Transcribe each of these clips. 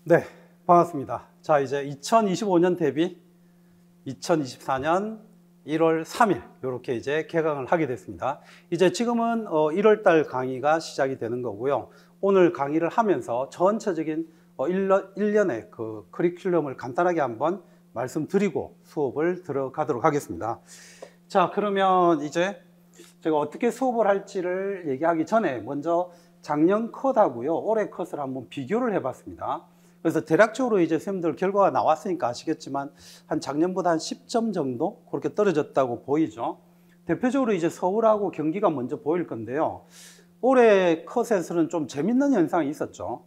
네, 반갑습니다. 자, 이제 2025년 대비 2024년 1월 3일 이렇게 이제 개강을 하게 됐습니다. 이제 지금은 1월 달 강의가 시작이 되는 거고요. 오늘 강의를 하면서 전체적인 1년의 그 커리큘럼을 간단하게 한번 말씀드리고 수업을 들어가도록 하겠습니다. 자, 그러면 이제 제가 어떻게 수업을 할지를 얘기하기 전에 먼저 작년 컷하고요, 올해 컷을 한번 비교를 해봤습니다. 그래서 대략적으로 이제 선생님들 결과가 나왔으니까 아시겠지만 한 작년보다 한 10점 정도 그렇게 떨어졌다고 보이죠. 대표적으로 이제 서울하고 경기가 먼저 보일 건데요. 올해 컷에서는 좀 재밌는 현상이 있었죠.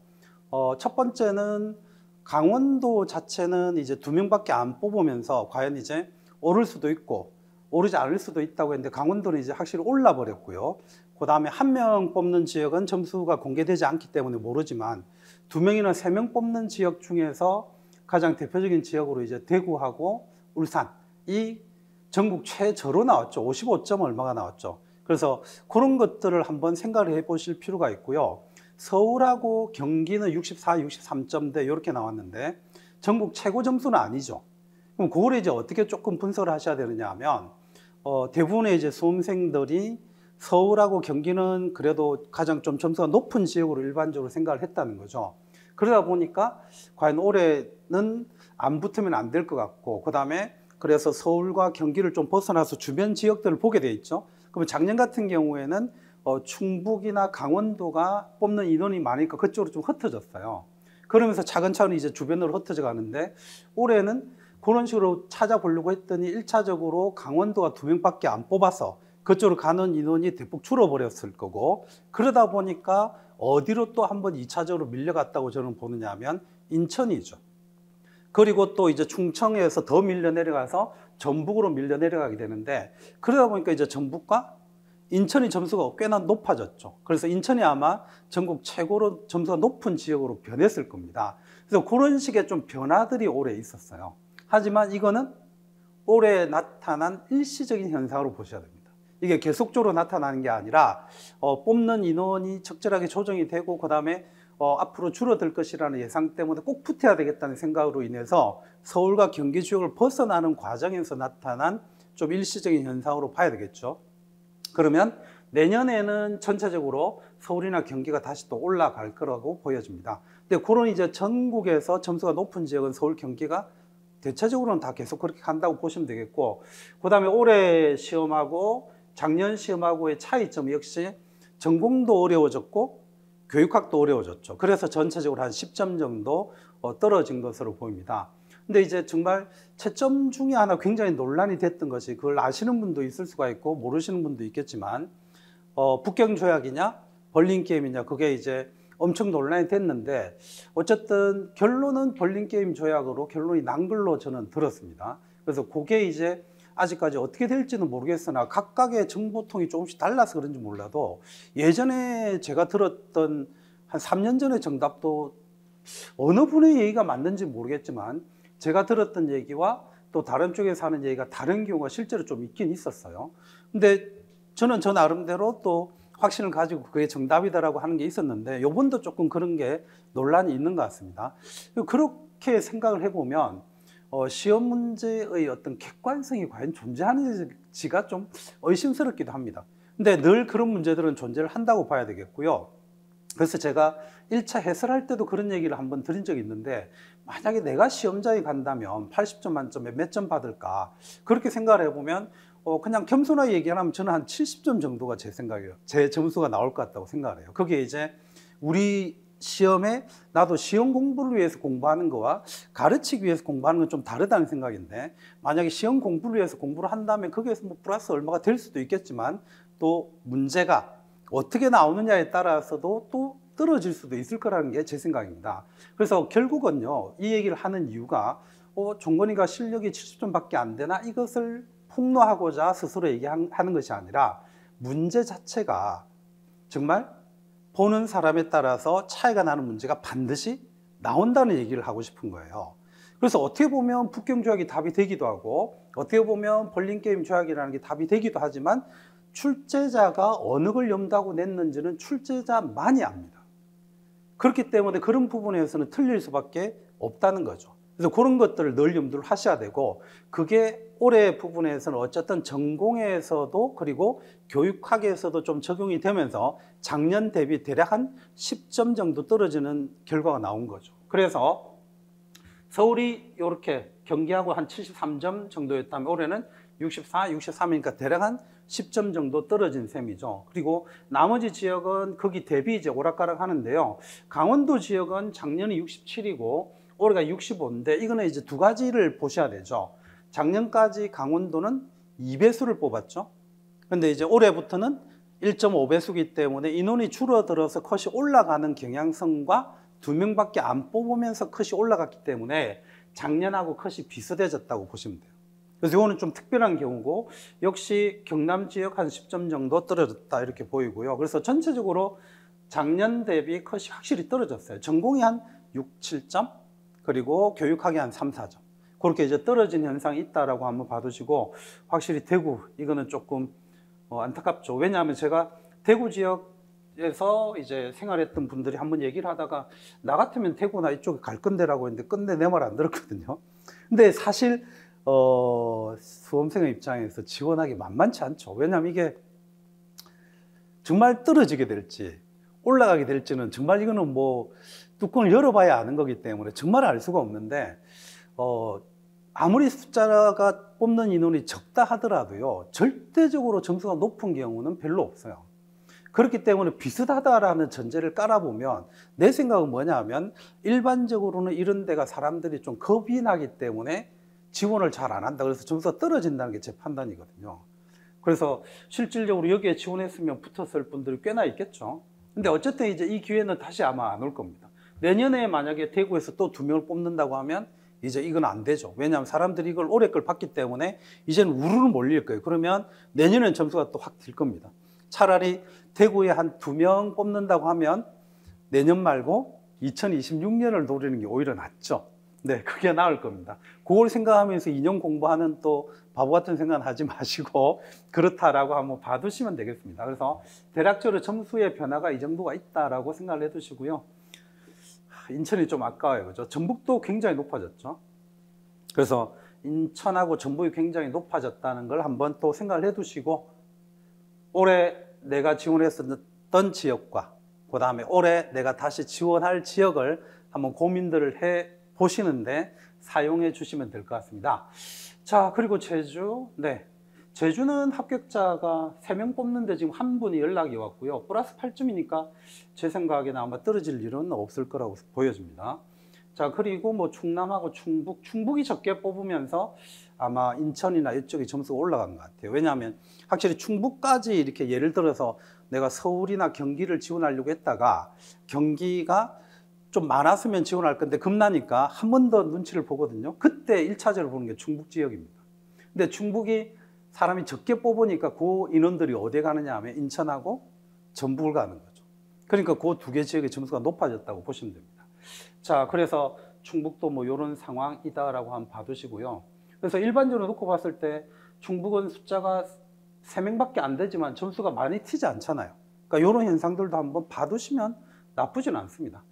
첫 번째는 강원도 자체는 이제 2명밖에 안 뽑으면서 과연 이제 오를 수도 있고 오르지 않을 수도 있다고 했는데 강원도는 이제 확실히 올라 버렸고요. 그 다음에 1명 뽑는 지역은 점수가 공개되지 않기 때문에 모르지만 2명이나 3명 뽑는 지역 중에서 가장 대표적인 지역으로 이제 대구하고 울산, 이 전국 최저로 나왔죠. 55점 얼마가 나왔죠. 그래서 그런 것들을 한번 생각을 해 보실 필요가 있고요. 서울하고 경기는 64, 63점대 이렇게 나왔는데 전국 최고 점수는 아니죠. 그럼 그걸 이제 어떻게 조금 분석을 하셔야 되느냐 하면 대부분의 이제 수험생들이 서울하고 경기는 그래도 가장 좀 점수가 높은 지역으로 일반적으로 생각을 했다는 거죠. 그러다 보니까 과연 올해는 안 붙으면 안 될 것 같고, 그 다음에 그래서 서울과 경기를 좀 벗어나서 주변 지역들을 보게 돼 있죠. 그러면 작년 같은 경우에는 충북이나 강원도가 뽑는 인원이 많으니까 그쪽으로 좀 흩어졌어요. 그러면서 차근차근 이제 주변으로 흩어져 가는데 올해는 그런 식으로 찾아보려고 했더니 1차적으로 강원도가 2명밖에 안 뽑아서 그쪽으로 가는 인원이 대폭 줄어버렸을 거고, 그러다 보니까 어디로 또 한번 2차적으로 밀려갔다고 저는 보느냐 하면 인천이죠. 그리고 또 이제 충청에서 더 밀려 내려가서 전북으로 밀려 내려가게 되는데, 그러다 보니까 이제 전북과 인천이 점수가 꽤나 높아졌죠. 그래서 인천이 아마 전국 최고로 점수가 높은 지역으로 변했을 겁니다. 그래서 그런 식의 좀 변화들이 올해 있었어요. 하지만 이거는 올해 나타난 일시적인 현상으로 보셔야 됩니다. 이게 계속적으로 나타나는 게 아니라 뽑는 인원이 적절하게 조정이 되고 그 다음에 앞으로 줄어들 것이라는 예상 때문에 꼭 붙어야 되겠다는 생각으로 인해서 서울과 경기 지역을 벗어나는 과정에서 나타난 좀 일시적인 현상으로 봐야 되겠죠. 그러면 내년에는 전체적으로 서울이나 경기가 다시 또 올라갈 거라고 보여집니다. 근데 그런 이제 전국에서 점수가 높은 지역은 서울, 경기가 대체적으로는 다 계속 그렇게 간다고 보시면 되겠고, 그 다음에 올해 시험하고 작년 시험하고의 차이점 역시 전공도 어려워졌고 교육학도 어려워졌죠. 그래서 전체적으로 한 10점 정도 떨어진 것으로 보입니다. 근데 이제 정말 채점 중에 하나 굉장히 논란이 됐던 것이, 그걸 아시는 분도 있을 수가 있고 모르시는 분도 있겠지만 북경조약이냐 벌린게임이냐, 그게 이제 엄청 논란이 됐는데 어쨌든 결론은 벌린게임 조약으로 결론이 난 걸로 저는 들었습니다. 그래서 그게 이제 아직까지 어떻게 될지는 모르겠으나 각각의 정보통이 조금씩 달라서 그런지 몰라도 예전에 제가 들었던 한 3년 전의 정답도 어느 분의 얘기가 맞는지 모르겠지만 제가 들었던 얘기와 또 다른 쪽에서 하는 얘기가 다른 경우가 실제로 좀 있긴 있었어요. 근데 저는 저 나름대로 또 확신을 가지고 그게 정답이다라고 하는 게 있었는데 이번도 조금 그런 게 논란이 있는 것 같습니다. 그렇게 생각을 해보면 시험 문제의 어떤 객관성이 과연 존재하는지가 좀 의심스럽기도 합니다. 근데 늘 그런 문제들은 존재를 한다고 봐야 되겠고요. 그래서 제가 1차 해설할 때도 그런 얘기를 한번 드린 적이 있는데, 만약에 내가 시험장에 간다면 80점 만점에 몇 점 받을까, 그렇게 생각을 해보면 그냥 겸손하게 얘기하면 저는 한 70점 정도가 제 생각이에요. 제 점수가 나올 것 같다고 생각을 해요. 그게 이제 우리 시험에 나도 시험 공부를 위해서 공부하는 거와 가르치기 위해서 공부하는 건 좀 다르다는 생각인데, 만약에 시험 공부를 위해서 공부를 한다면 거기에서 뭐 플러스 얼마가 될 수도 있겠지만 또 문제가 어떻게 나오느냐에 따라서도 또 떨어질 수도 있을 거라는 게 제 생각입니다. 그래서 결국은요, 이 얘기를 하는 이유가 종건이가 실력이 70점밖에 안 되나 이것을 폭로하고자 스스로 얘기하는 것이 아니라 문제 자체가 정말 보는 사람에 따라서 차이가 나는 문제가 반드시 나온다는 얘기를 하고 싶은 거예요. 그래서 어떻게 보면 북경조약이 답이 되기도 하고 어떻게 보면 벌린게임 조약이라는 게 답이 되기도 하지만 출제자가 어느 걸 염두하고 냈는지는 출제자만이 압니다. 그렇기 때문에 그런 부분에서는 틀릴 수밖에 없다는 거죠. 그래서 그런 것들을 늘 염두를 하셔야 되고, 그게 올해 부분에서는 어쨌든 전공에서도 그리고 교육학에서도 좀 적용이 되면서 작년 대비 대략 한 10점 정도 떨어지는 결과가 나온 거죠. 그래서 서울이 이렇게 경기하고 한 73점 정도였다면 올해는 64, 63이니까 대략 한 10점 정도 떨어진 셈이죠. 그리고 나머지 지역은 거기 대비 이제 오락가락 하는데요. 강원도 지역은 작년이 67이고 올해가 65인데 이거는 이제 두 가지를 보셔야 되죠. 작년까지 강원도는 2배수를 뽑았죠. 근데 이제 올해부터는 1.5배수이기 때문에 인원이 줄어들어서 컷이 올라가는 경향성과 2명밖에 안 뽑으면서 컷이 올라갔기 때문에 작년하고 컷이 비슷해졌다고 보시면 돼요. 그래서 이거는 좀 특별한 경우고, 역시 경남 지역 한 10점 정도 떨어졌다 이렇게 보이고요. 그래서 전체적으로 작년 대비 컷이 확실히 떨어졌어요. 전공이 한 6, 7점, 그리고 교육학이 한 3, 4점. 그렇게 이제 떨어진 현상이 있다라고 한번 봐두시고, 확실히 대구, 이거는 조금 안타깝죠. 왜냐하면 제가 대구 지역에서 이제 생활했던 분들이 한번 얘기를 하다가 나 같으면 대구나 이쪽에 갈 건데라고 했는데 끝내 내 말 안 들었거든요. 근데 사실 수험생의 입장에서 지원하기 만만치 않죠. 왜냐하면 이게 정말 떨어지게 될지 올라가게 될지는 정말 이거는 뭐 뚜껑을 열어봐야 아는 거기 때문에 정말 알 수가 없는데, 아무리 숫자가 뽑는 인원이 적다 하더라도요, 절대적으로 점수가 높은 경우는 별로 없어요. 그렇기 때문에 비슷하다라는 전제를 깔아보면 내 생각은 뭐냐면, 일반적으로는 이런 데가 사람들이 좀 겁이 나기 때문에 지원을 잘 안 한다. 그래서 점수가 떨어진다는 게 제 판단이거든요. 그래서 실질적으로 여기에 지원했으면 붙었을 분들이 꽤나 있겠죠. 근데 어쨌든 이제 이 기회는 다시 아마 안 올 겁니다. 내년에 만약에 대구에서 또 2명을 뽑는다고 하면 이제 이건 안 되죠. 왜냐하면 사람들이 이걸 올해 걸 봤기 때문에 이제는 우르르 몰릴 거예요. 그러면 내년엔 점수가 또 확 들 겁니다. 차라리 대구에 한 2명 뽑는다고 하면 내년 말고 2026년을 노리는 게 오히려 낫죠. 네, 그게 나을 겁니다. 그걸 생각하면서 2년 공부하는 또 바보 같은 생각은 하지 마시고 그렇다라고 한번 봐두시면 되겠습니다. 그래서 대략적으로 점수의 변화가 이 정도가 있다라고 생각을 해두시고요. 인천이 좀 아까워요, 그죠? 전북도 굉장히 높아졌죠. 그래서 인천하고 전북이 굉장히 높아졌다는 걸 한번 또 생각을 해두시고, 올해 내가 지원했었던 지역과 그 다음에 올해 내가 다시 지원할 지역을 한번 고민들을 해 보시는데 사용해 주시면 될 것 같습니다. 자, 그리고 제주. 네, 제주는 합격자가 3명 뽑는데 지금 한 분이 연락이 왔고요. 플러스 8점이니까 제 생각에는 아마 떨어질 일은 없을 거라고 보여집니다. 자, 그리고 뭐 충남하고 충북이 적게 뽑으면서 아마 인천이나 이쪽이 점수가 올라간 것 같아요. 왜냐하면 확실히 충북까지 이렇게 예를 들어서 내가 서울이나 경기를 지원하려고 했다가 경기가 좀 많았으면 지원할 건데 겁나니까 한 번 더 눈치를 보거든요. 그때 1차적으로 보는 게 충북 지역입니다. 근데 충북이 사람이 적게 뽑으니까 그 인원들이 어디에 가느냐 하면 인천하고 전북을 가는 거죠. 그러니까 그 두 개 지역의 점수가 높아졌다고 보시면 됩니다. 자, 그래서 충북도 뭐 이런 상황이다라고 한번 봐두시고요. 그래서 일반적으로 놓고 봤을 때 충북은 숫자가 3명밖에 안 되지만 점수가 많이 튀지 않잖아요. 그러니까 이런 현상들도 한번 봐두시면 나쁘진 않습니다.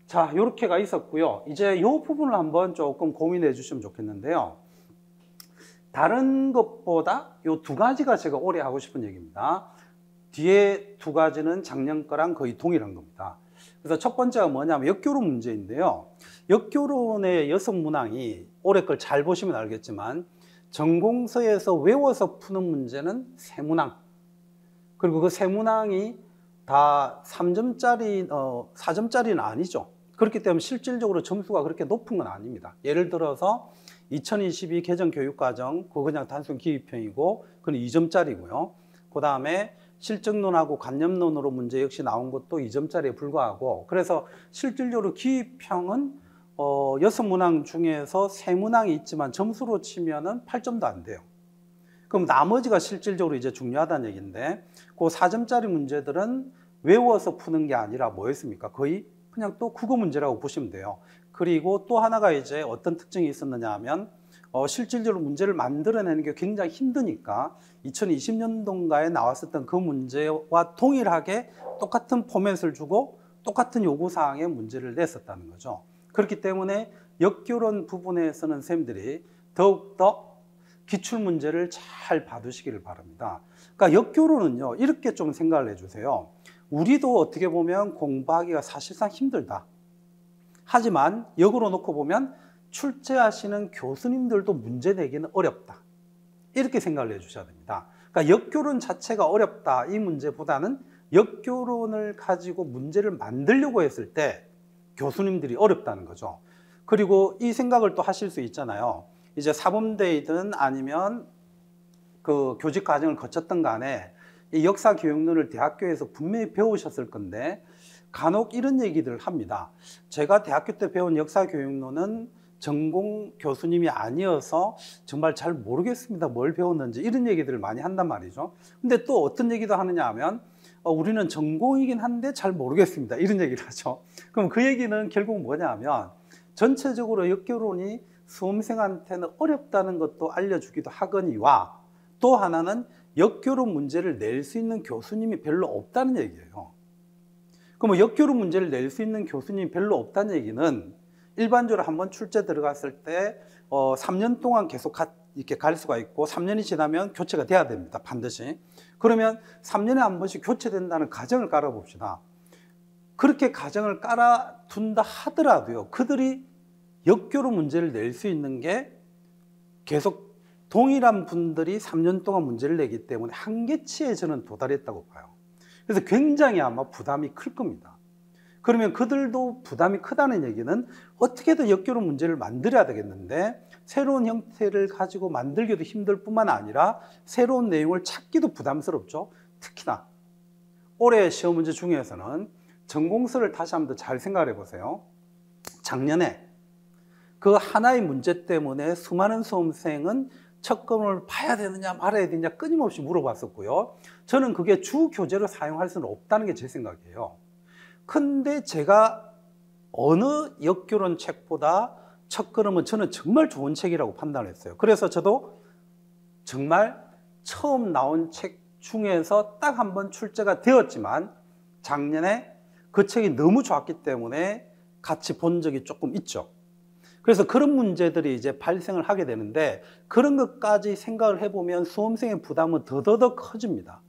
자, 이렇게가 있었고요. 이제 이 부분을 한번 조금 고민해 주시면 좋겠는데요. 다른 것보다 이 두 가지가 제가 올해 하고 싶은 얘기입니다. 뒤에 두 가지는 작년 거랑 거의 동일한 겁니다. 그래서 첫 번째가 뭐냐면 역교로 문제인데요. 역교론의 여성 문항이 올해 걸 잘 보시면 알겠지만 전공서에서 외워서 푸는 문제는 3문항. 그리고 그 3문항이 다 3점짜리, 4점짜리는 아니죠. 그렇기 때문에 실질적으로 점수가 그렇게 높은 건 아닙니다. 예를 들어서 2022 개정교육과정, 그거 그냥 단순 기입형이고 그건 2점짜리고요. 그 다음에 실증론하고 관념론으로 문제 역시 나온 것도 2점짜리에 불과하고, 그래서 실질적으로 기입형은 6문항 중에서 3문항이 있지만 점수로 치면은 8점도 안 돼요. 그럼 나머지가 실질적으로 이제 중요하다는 얘기인데, 그 4점짜리 문제들은 외워서 푸는 게 아니라 뭐였습니까? 거의 그냥 또 국어 문제라고 보시면 돼요. 그리고 또 하나가 이제 어떤 특징이 있었느냐 하면 실질적으로 문제를 만들어내는 게 굉장히 힘드니까 2020년도인가에 나왔었던 그 문제와 동일하게 똑같은 포맷을 주고 똑같은 요구사항의 문제를 냈었다는 거죠. 그렇기 때문에 역교론 부분에서는 선생님들이 더욱더 기출문제를 잘 봐두시기를 바랍니다. 그러니까 역교론은요, 이렇게 좀 생각을 해주세요. 우리도 어떻게 보면 공부하기가 사실상 힘들다. 하지만 역으로 놓고 보면 출제하시는 교수님들도 문제 내기는 어렵다. 이렇게 생각을 해주셔야 됩니다. 그러니까 역교론 자체가 어렵다 이 문제보다는 역교론을 가지고 문제를 만들려고 했을 때 교수님들이 어렵다는 거죠. 그리고 이 생각을 또 하실 수 있잖아요. 이제 사범대이든 아니면 그 교직 과정을 거쳤던 간에 이 역사 교육론을 대학교에서 분명히 배우셨을 건데 간혹 이런 얘기들을 합니다. 제가 대학교 때 배운 역사 교육론은 전공 교수님이 아니어서 정말 잘 모르겠습니다. 뭘 배웠는지 이런 얘기들을 많이 한단 말이죠. 근데 또 어떤 얘기도 하느냐 하면 우리는 전공이긴 한데 잘 모르겠습니다. 이런 얘기를 하죠. 그럼 그 얘기는 결국 뭐냐 하면 전체적으로 역교론이 수험생한테는 어렵다는 것도 알려주기도 하거니와 또 하나는 역교론 문제를 낼 수 있는 교수님이 별로 없다는 얘기예요. 그럼 역교론 문제를 낼 수 있는 교수님이 별로 없다는 얘기는 일반적으로 한번 출제 들어갔을 때 3년 동안 계속 이렇게 갈 수가 있고 3년이 지나면 교체가 돼야 됩니다. 반드시. 그러면 3년에 한 번씩 교체된다는 가정을 깔아봅시다. 그렇게 가정을 깔아둔다 하더라도요. 그들이 역교로 문제를 낼 수 있는 게 계속 동일한 분들이 3년 동안 문제를 내기 때문에 한계치에 저는 도달했다고 봐요. 그래서 굉장히 아마 부담이 클 겁니다. 그러면 그들도 부담이 크다는 얘기는 어떻게든 역교로 문제를 만들어야 되겠는데 새로운 형태를 가지고 만들기도 힘들 뿐만 아니라 새로운 내용을 찾기도 부담스럽죠. 특히나 올해 시험 문제 중에서는 전공서를 다시 한번 더 잘 생각해 보세요. 작년에 그 하나의 문제 때문에 수많은 수험생은 척검을 봐야 되느냐 말아야 되느냐 끊임없이 물어봤었고요. 저는 그게 주 교재로 사용할 수는 없다는 게 제 생각이에요. 근데 제가 어느 역교론 책보다 첫걸음은 저는 정말 좋은 책이라고 판단했어요. 그래서 저도 정말 처음 나온 책 중에서 딱 한 번 출제가 되었지만 작년에 그 책이 너무 좋았기 때문에 같이 본 적이 조금 있죠. 그래서 그런 문제들이 이제 발생을 하게 되는데 그런 것까지 생각을 해보면 수험생의 부담은 더더더 커집니다.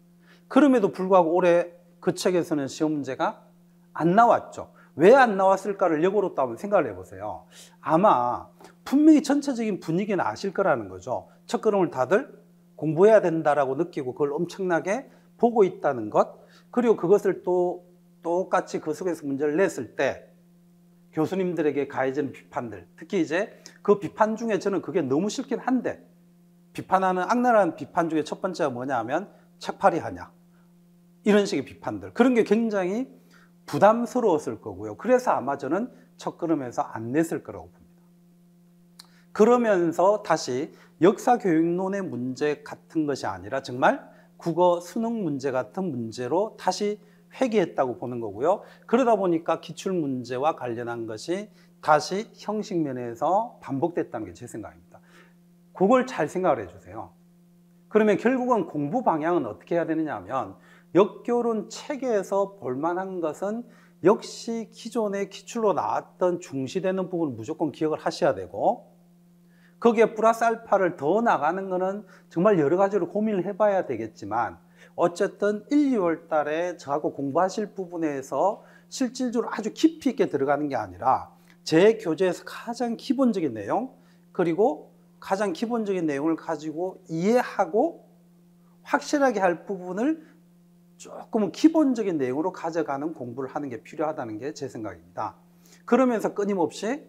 그럼에도 불구하고 올해 그 책에서는 시험 문제가 안 나왔죠. 왜 안 나왔을까를 역으로 또 한번 생각을 해보세요. 아마 분명히 전체적인 분위기는 아실 거라는 거죠. 첫걸음을 다들 공부해야 된다라고 느끼고 그걸 엄청나게 보고 있다는 것, 그리고 그것을 또 똑같이 그 속에서 문제를 냈을 때 교수님들에게 가해지는 비판들, 특히 이제 그 비판 중에 저는 그게 너무 싫긴 한데 비판하는 악랄한 비판 중에 첫 번째가 뭐냐 하면 책팔이 하냐 이런 식의 비판들, 그런 게 굉장히 부담스러웠을 거고요. 그래서 아마 저는 첫걸음에서 안 냈을 거라고 봅니다. 그러면서 다시 역사교육론의 문제 같은 것이 아니라 정말 국어 수능 문제 같은 문제로 다시 회귀했다고 보는 거고요. 그러다 보니까 기출문제와 관련한 것이 다시 형식 면에서 반복됐다는 게 제 생각입니다. 그걸 잘 생각을 해주세요. 그러면 결국은 공부 방향은 어떻게 해야 되느냐 하면 역교론 책에서 볼만한 것은 역시 기존의 기출로 나왔던 중시되는 부분을 무조건 기억을 하셔야 되고 거기에 플러스 알파를 더 나가는 거는 정말 여러 가지로 고민을 해봐야 되겠지만 어쨌든 1, 2월 달에 저하고 공부하실 부분에서 실질적으로 아주 깊이 있게 들어가는 게 아니라 제 교재에서 가장 기본적인 내용 그리고 가장 기본적인 내용을 가지고 이해하고 확실하게 할 부분을 조금은 기본적인 내용으로 가져가는 공부를 하는 게 필요하다는 게 제 생각입니다. 그러면서 끊임없이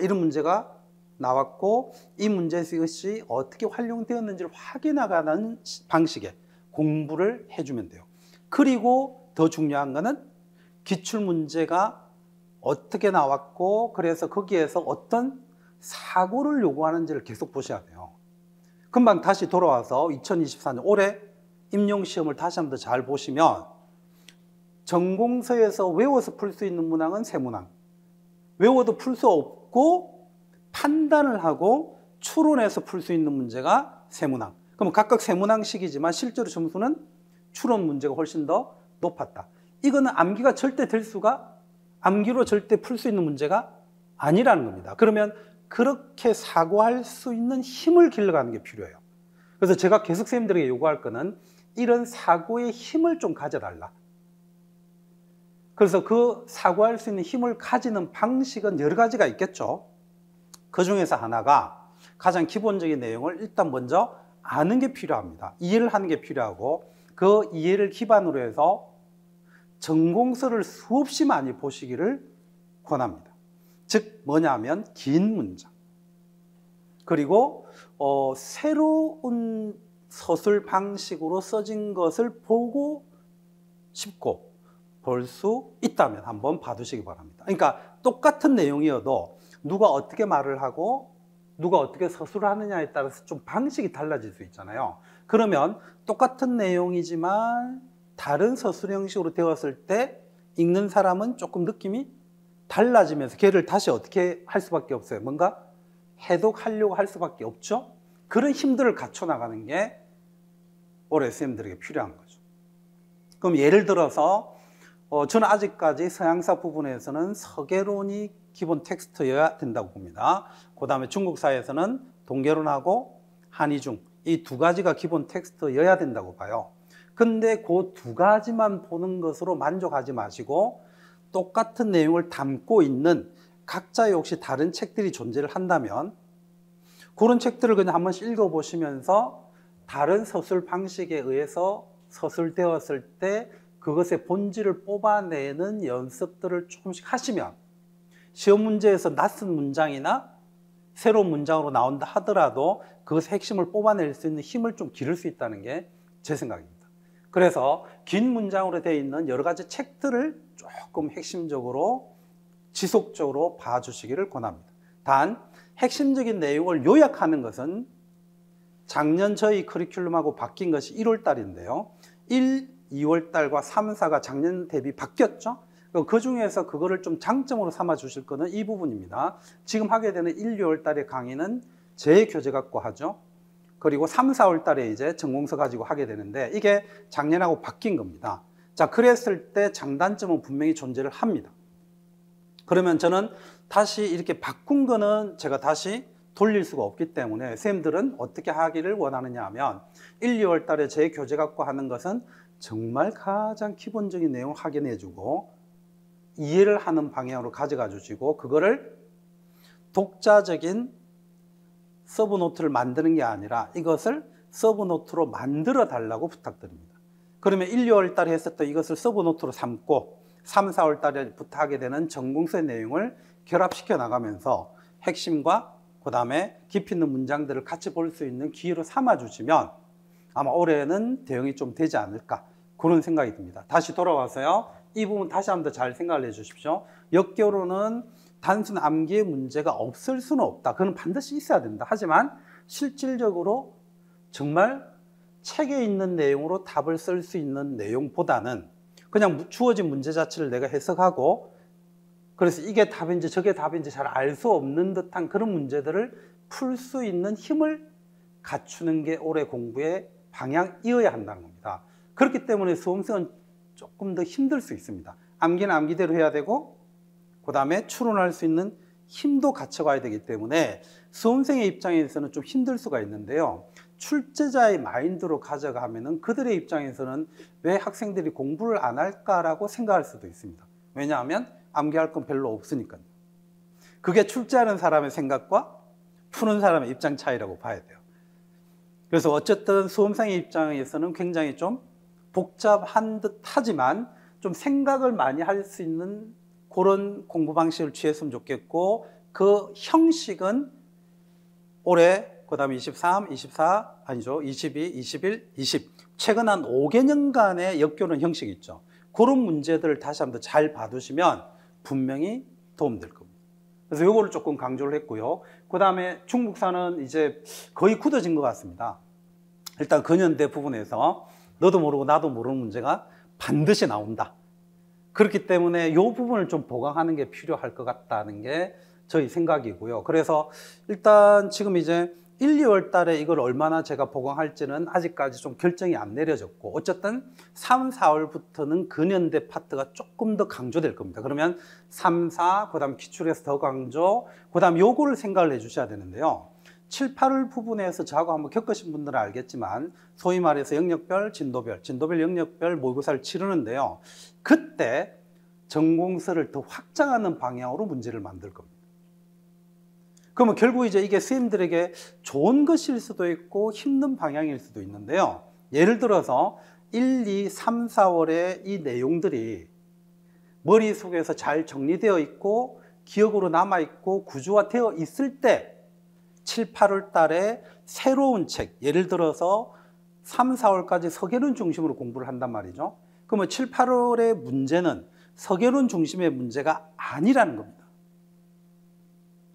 이런 문제가 나왔고 이 문제것이 어떻게 활용되었는지를 확인하는 방식의 공부를 해주면 돼요. 그리고 더 중요한 거는 기출문제가 어떻게 나왔고 그래서 거기에서 어떤 사고를 요구하는지를 계속 보셔야 돼요. 금방 다시 돌아와서 2024년 올해 임용시험을 다시 한번 더 잘 보시면 전공서에서 외워서 풀 수 있는 문항은 세 문항, 외워도 풀 수 없고 판단을 하고 추론해서 풀 수 있는 문제가 세 문항. 그럼 각각 세 문항씩이지만 실제로 점수는 추론 문제가 훨씬 더 높았다. 이거는 암기가 절대 될 수가 암기로 절대 풀 수 있는 문제가 아니라는 겁니다. 그러면 그렇게 사고할 수 있는 힘을 길러가는 게 필요해요. 그래서 제가 계속 선생님들에게 요구할 거는 이런 사고의 힘을 좀 가져달라. 그래서 그 사고할 수 있는 힘을 가지는 방식은 여러 가지가 있겠죠. 그 중에서 하나가 가장 기본적인 내용을 일단 먼저 아는 게 필요합니다. 이해를 하는 게 필요하고 그 이해를 기반으로 해서 전공서를 수없이 많이 보시기를 권합니다. 즉 뭐냐면 긴 문장 그리고 새로운 서술 방식으로 써진 것을 보고 싶고 볼 수 있다면 한번 봐두시기 바랍니다. 그러니까 똑같은 내용이어도 누가 어떻게 말을 하고 누가 어떻게 서술을 하느냐에 따라서 좀 방식이 달라질 수 있잖아요. 그러면 똑같은 내용이지만 다른 서술 형식으로 되었을 때 읽는 사람은 조금 느낌이 달라지면서 걔를 다시 어떻게 할 수밖에 없어요. 뭔가 해독하려고 할 수밖에 없죠. 그런 힘들을 갖춰 나가는 게 올해 선생님들에게 필요한 거죠. 그럼 예를 들어서 저는 아직까지 서양사 부분에서는 서계론이 기본 텍스트여야 된다고 봅니다. 그 다음에 중국사에서는 동계론하고 한이중 이 두 가지가 기본 텍스트여야 된다고 봐요. 근데 그 두 가지만 보는 것으로 만족하지 마시고 똑같은 내용을 담고 있는 각자의 혹시 다른 책들이 존재를 한다면 그런 책들을 그냥 한 번씩 읽어보시면서 다른 서술 방식에 의해서 서술되었을 때 그것의 본질을 뽑아내는 연습들을 조금씩 하시면 시험 문제에서 낯선 문장이나 새로운 문장으로 나온다 하더라도 그것의 핵심을 뽑아낼 수 있는 힘을 좀 기를 수 있다는 게 제 생각입니다. 그래서 긴 문장으로 되어 있는 여러 가지 책들을 조금 핵심적으로 지속적으로 봐주시기를 권합니다. 단 핵심적인 내용을 요약하는 것은 작년 저희 커리큘럼하고 바뀐 것이 1월 달인데요. 1, 2월 달과 3, 4가 작년 대비 바뀌었죠. 그 중에서 그거를 좀 장점으로 삼아 주실 거는 이 부분입니다. 지금 하게 되는 1, 2월 달의 강의는 제 교재 갖고 하죠. 그리고 3, 4월 달에 이제 전공서 가지고 하게 되는데 이게 작년하고 바뀐 겁니다. 자, 그랬을 때 장단점은 분명히 존재를 합니다. 그러면 저는 다시 이렇게 바꾼 거는 제가 다시 돌릴 수가 없기 때문에 선생님들은 어떻게 하기를 원하느냐 하면 1, 2월 달에 제 교재 갖고 하는 것은 정말 가장 기본적인 내용을 확인해 주고 이해를 하는 방향으로 가져가 주시고 그거를 독자적인 서브노트를 만드는 게 아니라 이것을 서브노트로 만들어 달라고 부탁드립니다. 그러면 1, 2월 달에 했었던 이것을 서브노트로 삼고 3, 4월 달에 부탁하게 되는 전공서의 내용을 결합시켜 나가면서 핵심과 그 다음에 깊이 있는 문장들을 같이 볼 수 있는 기회로 삼아 주시면 아마 올해는 대응이 좀 되지 않을까 그런 생각이 듭니다. 다시 돌아와서요. 이 부분 다시 한번 더 잘 생각을 해 주십시오. 역교로는 단순 암기의 문제가 없을 수는 없다. 그건 반드시 있어야 된다. 하지만 실질적으로 정말 책에 있는 내용으로 답을 쓸 수 있는 내용보다는 그냥 주어진 문제 자체를 내가 해석하고 그래서 이게 답인지 저게 답인지 잘 알 수 없는 듯한 그런 문제들을 풀 수 있는 힘을 갖추는 게 올해 공부의 방향이어야 한다는 겁니다. 그렇기 때문에 수험생은 조금 더 힘들 수 있습니다. 암기는 암기대로 해야 되고 그 다음에 추론할 수 있는 힘도 갖춰가야 되기 때문에 수험생의 입장에서는 좀 힘들 수가 있는데요. 출제자의 마인드로 가져가면은 그들의 입장에서는 왜 학생들이 공부를 안 할까라고 생각할 수도 있습니다. 왜냐하면 암기할 건 별로 없으니까요. 그게 출제하는 사람의 생각과 푸는 사람의 입장 차이라고 봐야 돼요. 그래서 어쨌든 수험생의 입장에서는 굉장히 좀 복잡한 듯 하지만 좀 생각을 많이 할 수 있는 그런 공부 방식을 취했으면 좋겠고 그 형식은 올해 그 다음에 23, 24 아니죠 22, 21, 20 최근 한 5개년간의 역교론 형식이 있죠. 그런 문제들을 다시 한번 잘 봐두시면 분명히 도움될 겁니다. 그래서 요거를 조금 강조를 했고요. 그 다음에 중국사는 이제 거의 굳어진 것 같습니다. 일단 근현대 부분에서 너도 모르고 나도 모르는 문제가 반드시 나온다. 그렇기 때문에 이 부분을 좀 보강하는 게 필요할 것 같다는 게 저희 생각이고요. 그래서 일단 지금 이제 1, 2월 달에 이걸 얼마나 제가 보강할지는 아직까지 좀 결정이 안 내려졌고, 어쨌든 3, 4월부터는 근현대 파트가 조금 더 강조될 겁니다. 그러면 3, 4, 그 다음 기출에서 더 강조, 그 다음 요거를 생각을 해 주셔야 되는데요. 7, 8월 부분에서 저하고 한번 겪으신 분들은 알겠지만 소위 말해서 영역별, 진도별 영역별 모의고사를 치르는데요. 그때 전공서를 더 확장하는 방향으로 문제를 만들 겁니다. 그러면 결국 이제 이게 선생님들에게 좋은 것일 수도 있고 힘든 방향일 수도 있는데요. 예를 들어서 1, 2, 3, 4월에 이 내용들이 머릿속에서 잘 정리되어 있고 기억으로 남아있고 구조화되어 있을 때 7, 8월 달에 새로운 책, 예를 들어서 3, 4월까지 서계론 중심으로 공부를 한단 말이죠. 그러면 7, 8월의 문제는 서계론 중심의 문제가 아니라는 겁니다.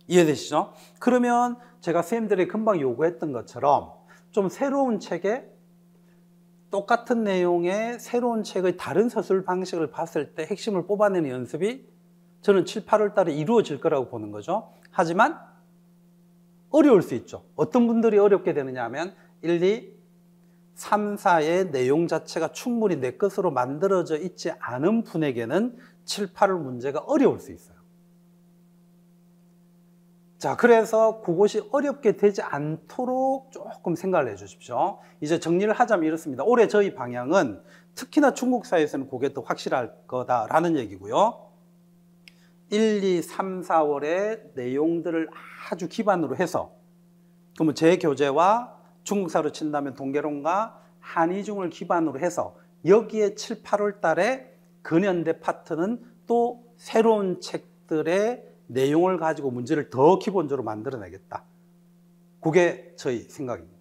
이해되시죠? 그러면 제가 선생님들이 금방 요구했던 것처럼 좀 새로운 책에 똑같은 내용의 새로운 책의 다른 서술 방식을 봤을 때 핵심을 뽑아내는 연습이 저는 7, 8월 달에 이루어질 거라고 보는 거죠. 하지만 어려울 수 있죠. 어떤 분들이 어렵게 되느냐 하면 1, 2, 3, 4의 내용 자체가 충분히 내 것으로 만들어져 있지 않은 분에게는 7, 8월 문제가 어려울 수 있어요. 자, 그래서 그것이 어렵게 되지 않도록 조금 생각을 해 주십시오. 이제 정리를 하자면 이렇습니다. 올해 저희 방향은 특히나 중국사에서는 그게 더 확실할 거다라는 얘기고요. 1, 2, 3, 4월의 내용들을 아주 기반으로 해서, 그러면 제 교재와 중국사로 친다면 동계론과 한이중을 기반으로 해서 여기에 7, 8월 달에 근현대 파트는 또 새로운 책들의 내용을 가지고 문제를 더 기본적으로 만들어내겠다. 그게 저희 생각입니다.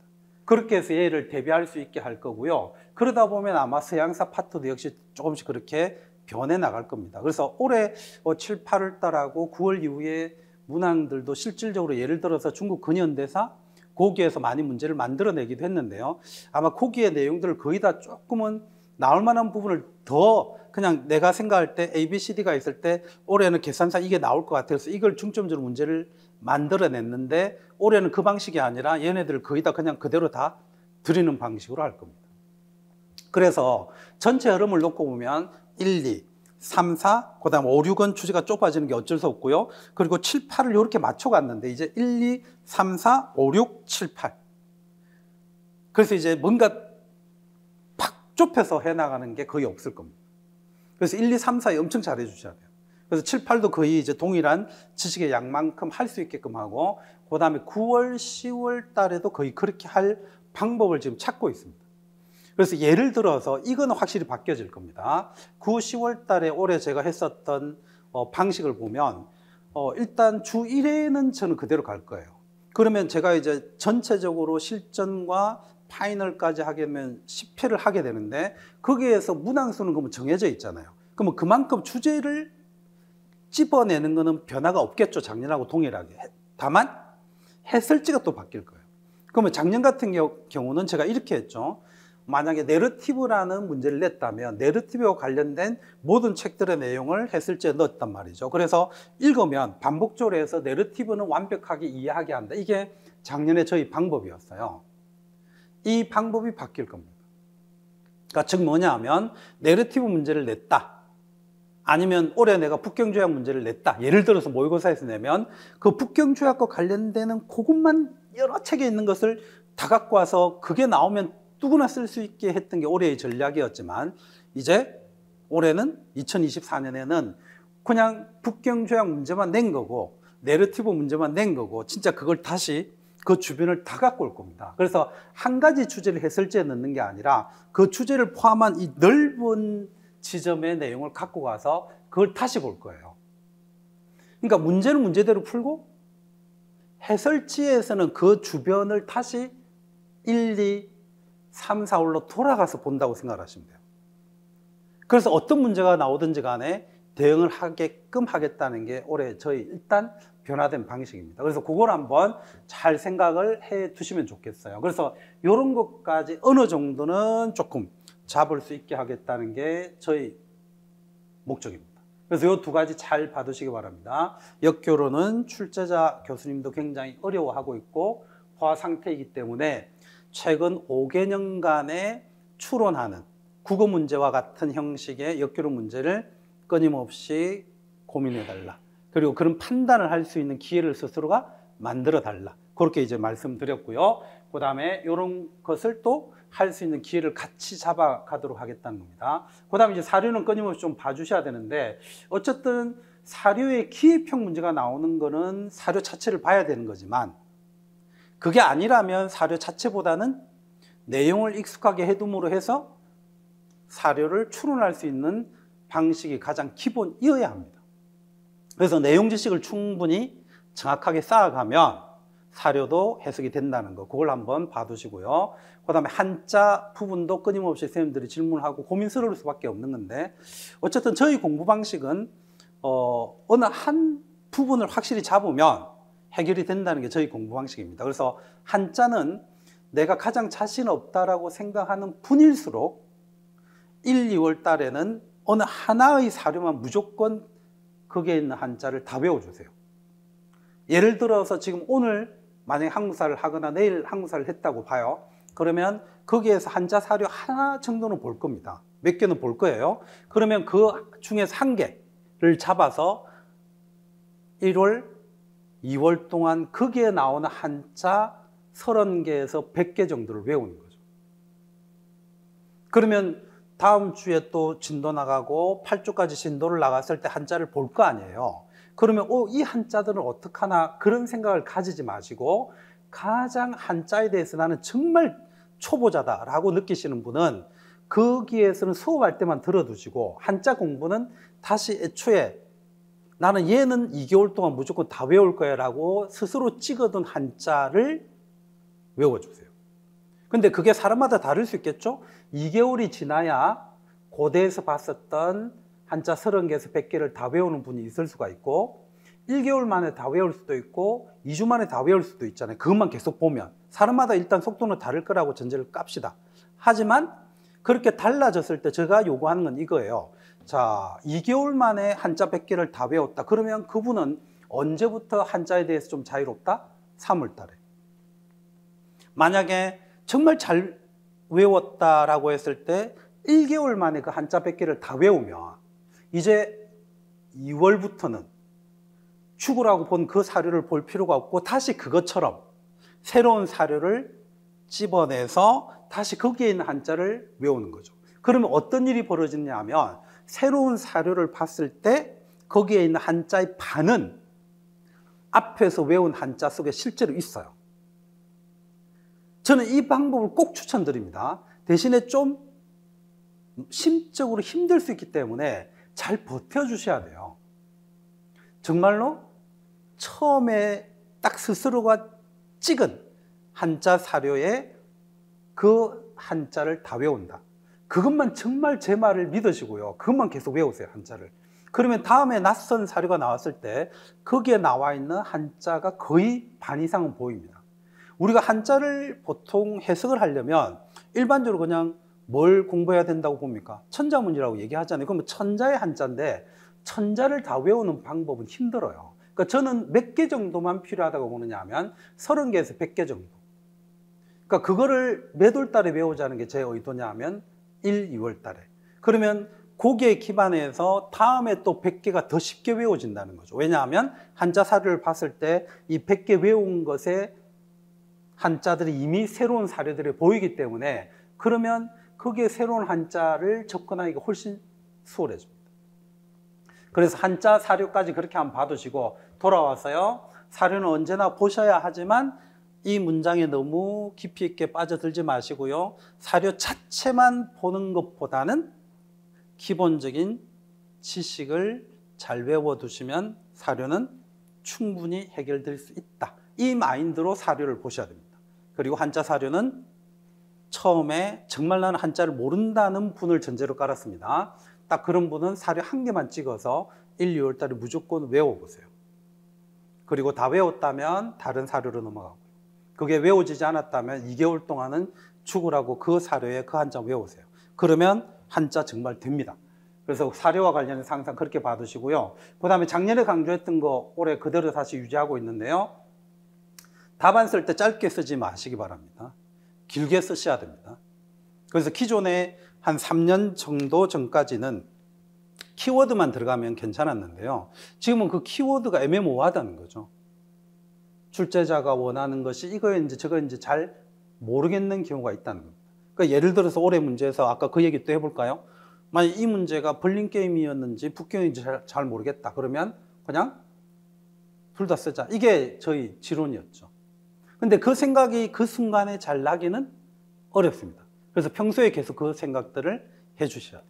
그렇게 해서 얘를 대비할 수 있게 할 거고요. 그러다 보면 아마 서양사 파트도 역시 조금씩 그렇게 변해 나갈 겁니다. 그래서 올해 7, 8월 달하고 9월 이후에 문항들도 실질적으로 예를 들어서 중국 근현대사 거기에서 많이 문제를 만들어내기도 했는데요. 아마 거기의 내용들을 거의 다 조금은 나올 만한 부분을 더 그냥 내가 생각할 때 A, B, C, D가 있을 때 올해는 계산상 이게 나올 것 같아서 이걸 중점적으로 문제를 만들어냈는데 올해는 그 방식이 아니라 얘네들을 거의 다 그냥 그대로 다 드리는 방식으로 할 겁니다. 그래서 전체 흐름을 놓고 보면 1, 2, 3, 4, 그 다음 5, 6은 주제가 좁아지는 게 어쩔 수 없고요. 그리고 7, 8을 이렇게 맞춰갔는데 이제 1, 2, 3, 4, 5, 6, 7, 8. 그래서 이제 뭔가 팍 좁혀서 해나가는 게 거의 없을 겁니다. 그래서 1, 2, 3, 4에 엄청 잘해 주셔야 돼요. 그래서 7, 8도 거의 이제 동일한 지식의 양만큼 할 수 있게끔 하고, 그 다음에 9월, 10월 달에도 거의 그렇게 할 방법을 지금 찾고 있습니다. 그래서 예를 들어서 이거는 확실히 바뀌어질 겁니다. 9, 10월 달에 올해 제가 했었던 방식을 보면 일단 주 1회는 저는 그대로 갈 거예요. 그러면 제가 이제 전체적으로 실전과 파이널까지 하게 되면 10회를 하게 되는데 거기에서 문항수는 그러면 정해져 있잖아요. 그러면 그만큼 주제를 찝어내는 거는 변화가 없겠죠. 작년하고 동일하게. 다만 해설지가 또 바뀔 거예요. 그러면 작년 같은 경우는 제가 이렇게 했죠. 만약에 내러티브라는 문제를 냈다면 내러티브와 관련된 모든 책들의 내용을 해설지에 넣었단 말이죠. 그래서 읽으면 반복적으로 해서 내러티브는 완벽하게 이해하게 한다. 이게 작년에 저희 방법이었어요. 이 방법이 바뀔 겁니다. 그러니까 즉 뭐냐 하면 내러티브 문제를 냈다. 아니면 올해 내가 북경조약 문제를 냈다. 예를 들어서 모의고사에서 내면 그 북경조약과 관련되는 그것만 여러 책에 있는 것을 다 갖고 와서 그게 나오면 누구나 쓸 수 있게 했던 게 올해의 전략이었지만 이제 올해는 2024년에는 그냥 북경조약 문제만 낸 거고 내러티브 문제만 낸 거고 진짜 그걸 다시 그 주변을 다 갖고 올 겁니다. 그래서 한 가지 주제를 해설지에 넣는 게 아니라 그 주제를 포함한 이 넓은 지점의 내용을 갖고 가서 그걸 다시 볼 거예요. 그러니까 문제는 문제대로 풀고 해설지에서는 그 주변을 다시 1, 2, 3, 4월로 돌아가서 본다고 생각하시면 돼요. 그래서 어떤 문제가 나오든지 간에 대응을 하게끔 하겠다는 게 올해 저희 일단 변화된 방식입니다. 그래서 그걸 한번 잘 생각을 해 두시면 좋겠어요. 그래서 이런 것까지 어느 정도는 조금 잡을 수 있게 하겠다는 게 저희 목적입니다. 그래서 이 두 가지 잘 봐두시기 바랍니다. 역교로는 출제자 교수님도 굉장히 어려워하고 있고 화 상태이기 때문에 최근 5개년간의 추론하는 국어 문제와 같은 형식의 역교육 문제를 끊임없이 고민해달라. 그리고 그런 판단을 할 수 있는 기회를 스스로가 만들어달라. 그렇게 이제 말씀드렸고요. 그 다음에 이런 것을 또 할 수 있는 기회를 같이 잡아가도록 하겠다는 겁니다. 그 다음에 이제 사료는 끊임없이 좀 봐주셔야 되는데, 어쨌든 사료의 기회평 문제가 나오는 거는 사료 자체를 봐야 되는 거지만, 그게 아니라면 사료 자체보다는 내용을 익숙하게 해둠으로 해서 사료를 추론할 수 있는 방식이 가장 기본이어야 합니다. 그래서 내용 지식을 충분히 정확하게 쌓아가면 사료도 해석이 된다는 거, 그걸 한번 봐두시고요. 그 다음에 한자 부분도 끊임없이 선생님들이 질문하고 고민스러울 수밖에 없는 건데, 어쨌든 저희 공부 방식은 어느 한 부분을 확실히 잡으면 해결이 된다는 게 저희 공부 방식입니다. 그래서 한자는 내가 가장 자신 없다라고 생각하는 분일수록 1, 2월 달에는 어느 하나의 사료만 무조건 거기에 있는 한자를 다 외워주세요. 예를 들어서 지금 오늘 만약에 한국사를 하거나 내일 한국사를 했다고 봐요. 그러면 거기에서 한자 사료 하나 정도는 볼 겁니다. 몇 개는 볼 거예요. 그러면 그 중에서 한 개를 잡아서 1월, 2월 동안 거기에 나오는 한자 30개에서 100개 정도를 외우는 거죠. 그러면 다음 주에 또 진도 나가고 8주까지 진도를 나갔을 때 한자를 볼 거 아니에요. 그러면 이 한자들은 어떡하나 그런 생각을 가지지 마시고, 가장 한자에 대해서 나는 정말 초보자다라고 느끼시는 분은 거기에서는 수업할 때만 들어두시고, 한자 공부는 다시 애초에 나는 얘는 2개월 동안 무조건 다 외울 거야 라고 스스로 찍어둔 한자를 외워주세요. 근데 그게 사람마다 다를 수 있겠죠? 2개월이 지나야 고대에서 봤었던 한자 30개에서 100개를 다 외우는 분이 있을 수가 있고, 1개월 만에 다 외울 수도 있고 2주 만에 다 외울 수도 있잖아요. 그것만 계속 보면 사람마다 일단 속도는 다를 거라고 전제를 깝시다. 하지만 그렇게 달라졌을 때 제가 요구하는 건 이거예요. 자, 2개월 만에 한자 100개를 다 외웠다. 그러면 그분은 언제부터 한자에 대해서 좀 자유롭다? 3월 달에. 만약에 정말 잘 외웠다라고 했을 때 1개월 만에 그 한자 100개를 다 외우면 이제 2월부터는 축구라고 본 그 사료를 볼 필요가 없고, 다시 그것처럼 새로운 사료를 집어내서 다시 거기에 있는 한자를 외우는 거죠. 그러면 어떤 일이 벌어지냐 하면, 새로운 사료를 봤을 때 거기에 있는 한자의 반은 앞에서 외운 한자 속에 실제로 있어요. 저는 이 방법을 꼭 추천드립니다. 대신에 좀 심적으로 힘들 수 있기 때문에 잘 버텨주셔야 돼요. 정말로 처음에 딱 스스로가 찍은 한자 사료에 그 한자를 다 외운다. 그것만 정말 제 말을 믿으시고요. 그것만 계속 외우세요, 한자를. 그러면 다음에 낯선 사료가 나왔을 때 거기에 나와 있는 한자가 거의 반 이상은 보입니다. 우리가 한자를 보통 해석을 하려면 일반적으로 그냥 뭘 공부해야 된다고 봅니까? 천자문이라고 얘기하잖아요. 그러면 천자의 한자인데 천자를 다 외우는 방법은 힘들어요. 그러니까 저는 몇 개 정도만 필요하다고 보느냐 하면 30개에서 100개 정도. 그러니까 그거를 몇 월 달에 외우자는 게 제 의도냐 하면 1, 2월 달에. 그러면 거기에 기반해서 다음에 또 100개가 더 쉽게 외워진다는 거죠. 왜냐하면 한자 사료를 봤을 때 이 100개 외운 것에 한자들이 이미 새로운 사료들이 보이기 때문에, 그러면 거기에 새로운 한자를 접근하기가 훨씬 수월해집니다. 그래서 한자 사료까지 그렇게 한번 봐두시고 돌아와서요, 사료는 언제나 보셔야 하지만 이 문장에 너무 깊이 있게 빠져들지 마시고요, 사료 자체만 보는 것보다는 기본적인 지식을 잘 외워두시면 사료는 충분히 해결될 수 있다. 이 마인드로 사료를 보셔야 됩니다. 그리고 한자 사료는 처음에 정말 나는 한자를 모른다는 분을 전제로 깔았습니다. 딱 그런 분은 사료 한 개만 찍어서 1, 2월 달에 무조건 외워보세요. 그리고 다 외웠다면 다른 사료로 넘어가고요. 그게 외워지지 않았다면 2개월 동안은 죽으라고 그 사료에 그 한자 외우세요. 그러면 한자 정말 됩니다. 그래서 사료와 관련해서 항상 그렇게 봐두시고요. 그 다음에 작년에 강조했던 거 올해 그대로 다시 유지하고 있는데요. 답안 쓸 때 짧게 쓰지 마시기 바랍니다. 길게 쓰셔야 됩니다. 그래서 기존에 한 3년 정도 전까지는 키워드만 들어가면 괜찮았는데요. 지금은 그 키워드가 애매모호하다는 거죠. 출제자가 원하는 것이 이거인지 저거인지 잘 모르겠는 경우가 있다는 겁니다. 그러니까 예를 들어서 올해 문제에서 아까 그 얘기 또 해볼까요? 만약 이 문제가 벌린 게임이었는지 북경인지 잘 모르겠다. 그러면 그냥 둘 다 쓰자. 이게 저희 지론이었죠. 근데 그 생각이 그 순간에 잘 나기는 어렵습니다. 그래서 평소에 계속 그 생각들을 해주셔야 돼요.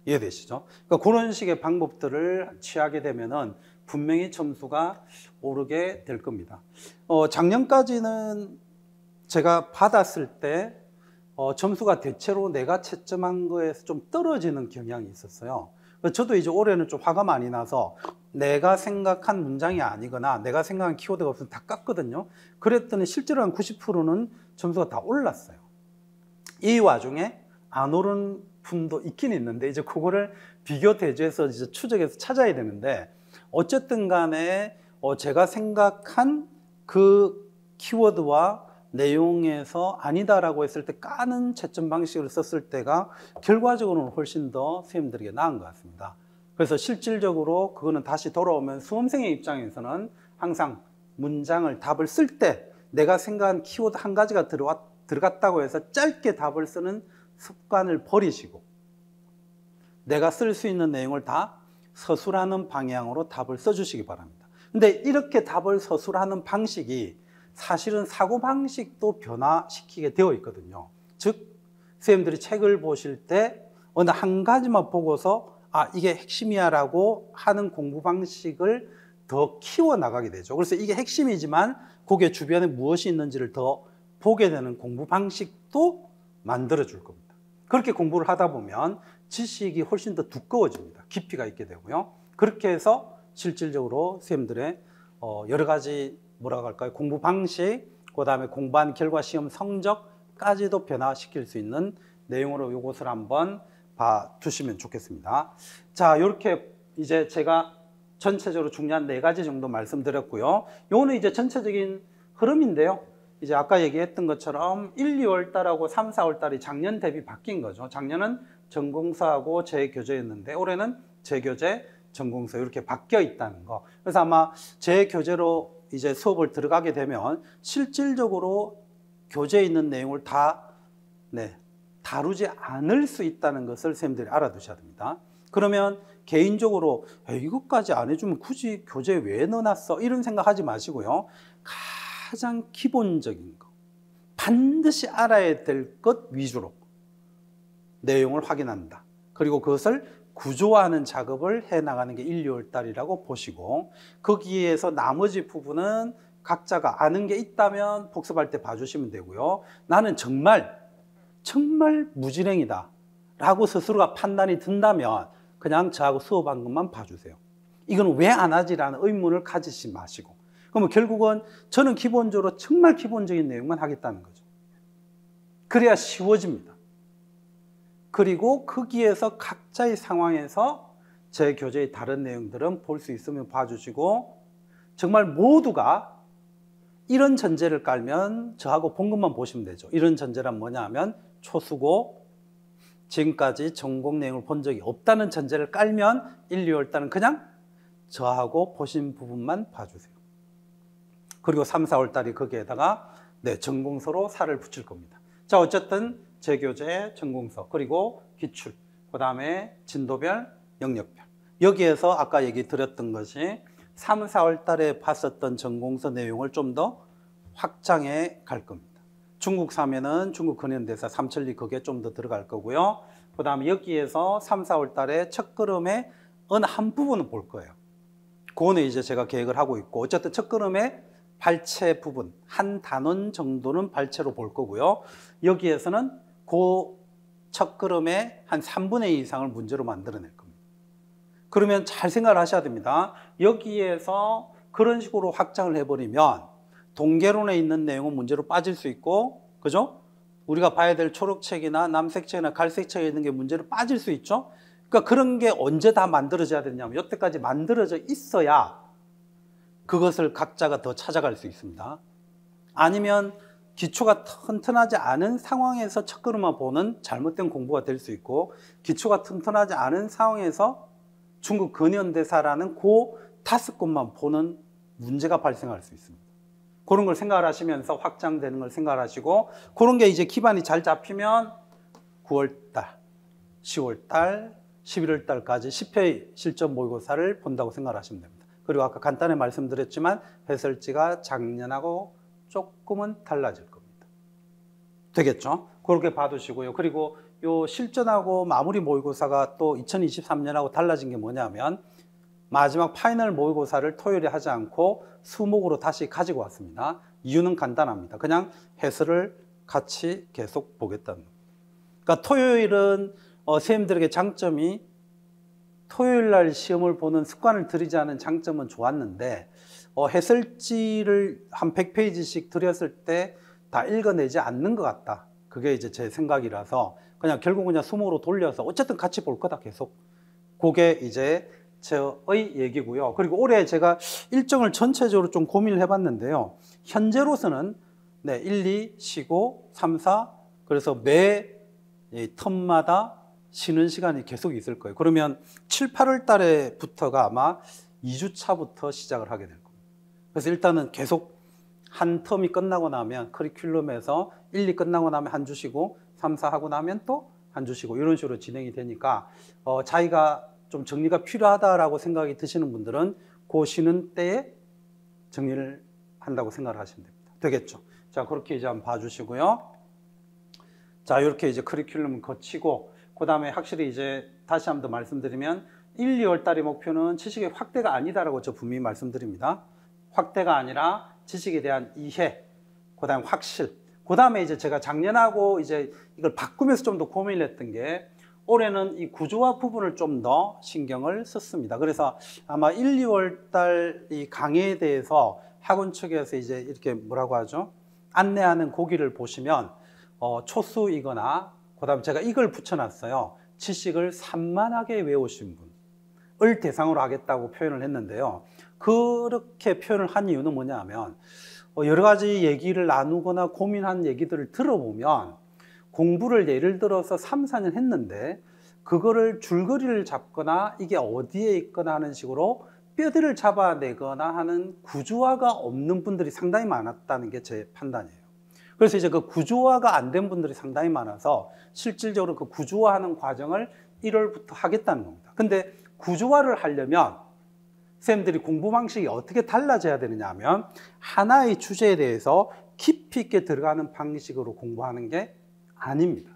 이해되시죠? 그러니까 그런 식의 방법들을 취하게 되면은 분명히 점수가 오르게 될 겁니다. 작년까지는 제가 받았을 때 점수가 대체로 내가 채점한 거에서 좀 떨어지는 경향이 있었어요. 저도 이제 올해는 좀 화가 많이 나서 내가 생각한 문장이 아니거나 내가 생각한 키워드가 없으면 다 깠거든요. 그랬더니 실제로 한 90%는 점수가 다 올랐어요. 이 와중에 안 오른 분도 있긴 있는데 이제 그거를 비교 대조해서 이제 추적해서 찾아야 되는데 어쨌든 간에 제가 생각한 그 키워드와 내용에서 아니다라고 했을 때 까는 채점 방식을 썼을 때가 결과적으로는 훨씬 더 선생님들에게 나은 것 같습니다. 그래서 실질적으로 그거는 다시 돌아오면 수험생의 입장에서는 항상 문장을 답을 쓸 때 내가 생각한 키워드 한 가지가 들어갔다고 해서 짧게 답을 쓰는 습관을 버리시고 내가 쓸 수 있는 내용을 다 서술하는 방향으로 답을 써주시기 바랍니다. 근데 이렇게 답을 서술하는 방식이 사실은 사고방식도 변화시키게 되어 있거든요. 즉 선생님들이 책을 보실 때 어느 한 가지만 보고서 이게 핵심이야 라고 하는 공부 방식을 더 키워나가게 되죠. 그래서 이게 핵심이지만 거기에 주변에 무엇이 있는지를 더 보게 되는 공부 방식도 만들어 줄 겁니다. 그렇게 공부를 하다 보면 지식이 훨씬 더 두꺼워집니다. 깊이가 있게 되고요. 그렇게 해서 실질적으로 선생님들의 여러 가지 뭐라고 할까요? 공부 방식, 그 다음에 공부한 결과 시험 성적까지도 변화시킬 수 있는 내용으로 이것을 한번 봐주시면 좋겠습니다. 자, 이렇게 이제 제가 전체적으로 중요한 4가지 정도 말씀드렸고요. 요거는 이제 전체적인 흐름인데요. 이제 아까 얘기했던 것처럼 1, 2월 달하고 3, 4월 달이 작년 대비 바뀐 거죠. 작년은 전공서하고 재교재였는데 올해는 재교재, 전공서 이렇게 바뀌어 있다는 거. 그래서 아마 재교재로 이제 수업을 들어가게 되면 실질적으로 교재에 있는 내용을 다 다루지 않을 수 있다는 것을 선생님들이 알아두셔야 됩니다. 그러면 개인적으로 이것까지 안 해주면 굳이 교재에 왜 넣어놨어? 이런 생각하지 마시고요. 가장 기본적인 거, 반드시 알아야 될 것 위주로 내용을 확인한다. 그리고 그것을 구조화하는 작업을 해나가는 게 1, 2월 달이라고 보시고 거기에서 나머지 부분은 각자가 아는 게 있다면 복습할 때 봐주시면 되고요. 나는 정말 무지랭이다 라고 스스로가 판단이 든다면 그냥 저하고 수업한 것만 봐주세요. 이건 왜 안 하지라는 의문을 가지지 마시고 그러면 결국은 저는 기본적으로 정말 기본적인 내용만 하겠다는 거죠. 그래야 쉬워집니다. 그리고 거기에서 각자의 상황에서 제 교재의 다른 내용들은 볼 수 있으면 봐주시고 정말 모두가 이런 전제를 깔면 저하고 본 것만 보시면 되죠. 이런 전제란 뭐냐 하면 초수고 지금까지 전공 내용을 본 적이 없다는 전제를 깔면 1, 2월 달은 그냥 저하고 보신 부분만 봐주세요. 그리고 3, 4월 달이 거기에다가 전공서로 살을 붙일 겁니다. 자, 어쨌든 재교재, 전공서, 그리고 기출, 그 다음에 진도별, 영역별. 여기에서 아까 얘기 드렸던 것이 3, 4월 달에 봤었던 전공서 내용을 좀 더 확장해 갈 겁니다. 중국 3에는 중국 근현대사, 삼천리 그게 좀 더 들어갈 거고요. 그 다음에 여기에서 3, 4월 달에 첫걸음에 어느 한 부분은 볼 거예요. 그거는 이제 제가 계획을 하고 있고 어쨌든 첫걸음에 발체 부분, 한 단원 정도는 발체로 볼 거고요. 여기에서는 그 첫걸음에 한 3분의 2 이상을 문제로 만들어낼 겁니다. 그러면 잘 생각을 하셔야 됩니다. 여기에서 그런 식으로 확장을 해버리면 동계론에 있는 내용은 문제로 빠질 수 있고, 그죠? 우리가 봐야 될 초록책이나 남색책이나 갈색책에 있는 게 문제로 빠질 수 있죠? 그러니까 그런 게 언제 다 만들어져야 되냐면 여태까지 만들어져 있어야 그것을 각자가 더 찾아갈 수 있습니다. 아니면 기초가 튼튼하지 않은 상황에서 첫걸음만 보는 잘못된 공부가 될 수 있고, 기초가 튼튼하지 않은 상황에서 중국 근현대사라는 그 5곳만 보는 문제가 발생할 수 있습니다. 그런 걸 생각을 하시면서 확장되는 걸 생각을 하시고, 그런 게 이제 기반이 잘 잡히면 9월달, 10월달, 11월달까지 10회 실전 모의고사를 본다고 생각을 하시면 됩니다. 그리고 아까 간단히 말씀드렸지만 해설지가 작년하고 조금은 달라질 겁니다. 되겠죠? 그렇게 봐두시고요. 그리고 요 실전하고 마무리 모의고사가 또 2023년하고 달라진 게 뭐냐면, 마지막 파이널 모의고사를 토요일에 하지 않고 수목으로 다시 가지고 왔습니다. 이유는 간단합니다. 그냥 해설을 같이 계속 보겠다는 겁니다. 그러니까 토요일은 선생님들에게 장점이, 토요일 날 시험을 보는 습관을 들이지 않은 장점은 좋았는데, 해설지를 한 100페이지씩 드렸을 때 다 읽어내지 않는 것 같다. 그게 이제 제 생각이라서 그냥 결국 그냥 수목으로 돌려서 어쨌든 같이 볼 거다 계속. 그게 이제 저의 얘기고요. 그리고 올해 제가 일정을 전체적으로 좀 고민을 해봤는데요. 현재로서는 1, 2 쉬고 3, 4, 그래서 매 텀마다 쉬는 시간이 계속 있을 거예요. 그러면 7, 8월 달에부터가 아마 2주 차부터 시작을 하게 될 겁니다. 그래서 일단은 계속 한 텀이 끝나고 나면 커리큘럼에서 1, 2 끝나고 나면 한 주 쉬고 3, 4 하고 나면 또 한 주 쉬고 이런 식으로 진행이 되니까 자기가 좀 정리가 필요하다라고 생각이 드시는 분들은 그 쉬는 때에 정리를 한다고 생각을 하시면 됩니다. 되겠죠? 자, 그렇게 이제 한번 봐주시고요. 자, 이렇게 이제 커리큘럼을 거치고, 그 다음에 확실히 이제 다시 한번 더 말씀드리면 1, 2월 달의 목표는 지식의 확대가 아니다라고 저 분명히 말씀드립니다. 확대가 아니라 지식에 대한 이해, 그 다음에 확실, 그 다음에 이제 제가 작년하고 이제 이걸 바꾸면서 좀 더 고민을 했던 게, 올해는 이 구조화 부분을 좀 더 신경을 썼습니다. 그래서 아마 1, 2월 달 이 강의에 대해서 학원 측에서 이제 이렇게 뭐라고 하죠? 안내하는 고기를 보시면 초수이거나, 그 다음에 제가 이걸 붙여놨어요. 지식을 산만하게 외우신 분을 대상으로 하겠다고 표현을 했는데요. 그렇게 표현을 한 이유는 뭐냐 하면, 여러 가지 얘기를 나누거나 고민한 얘기들을 들어보면 공부를 예를 들어서 3, 4년 했는데 그거를 줄거리를 잡거나 이게 어디에 있거나 하는 식으로 뼈대를 잡아내거나 하는 구조화가 없는 분들이 상당히 많았다는 게 제 판단이에요. 그래서 이제 그 구조화가 안 된 분들이 상당히 많아서 실질적으로 그 구조화하는 과정을 1월부터 하겠다는 겁니다. 근데 구조화를 하려면 선생님들이 공부 방식이 어떻게 달라져야 되느냐 하면, 하나의 주제에 대해서 깊이 있게 들어가는 방식으로 공부하는 게 아닙니다.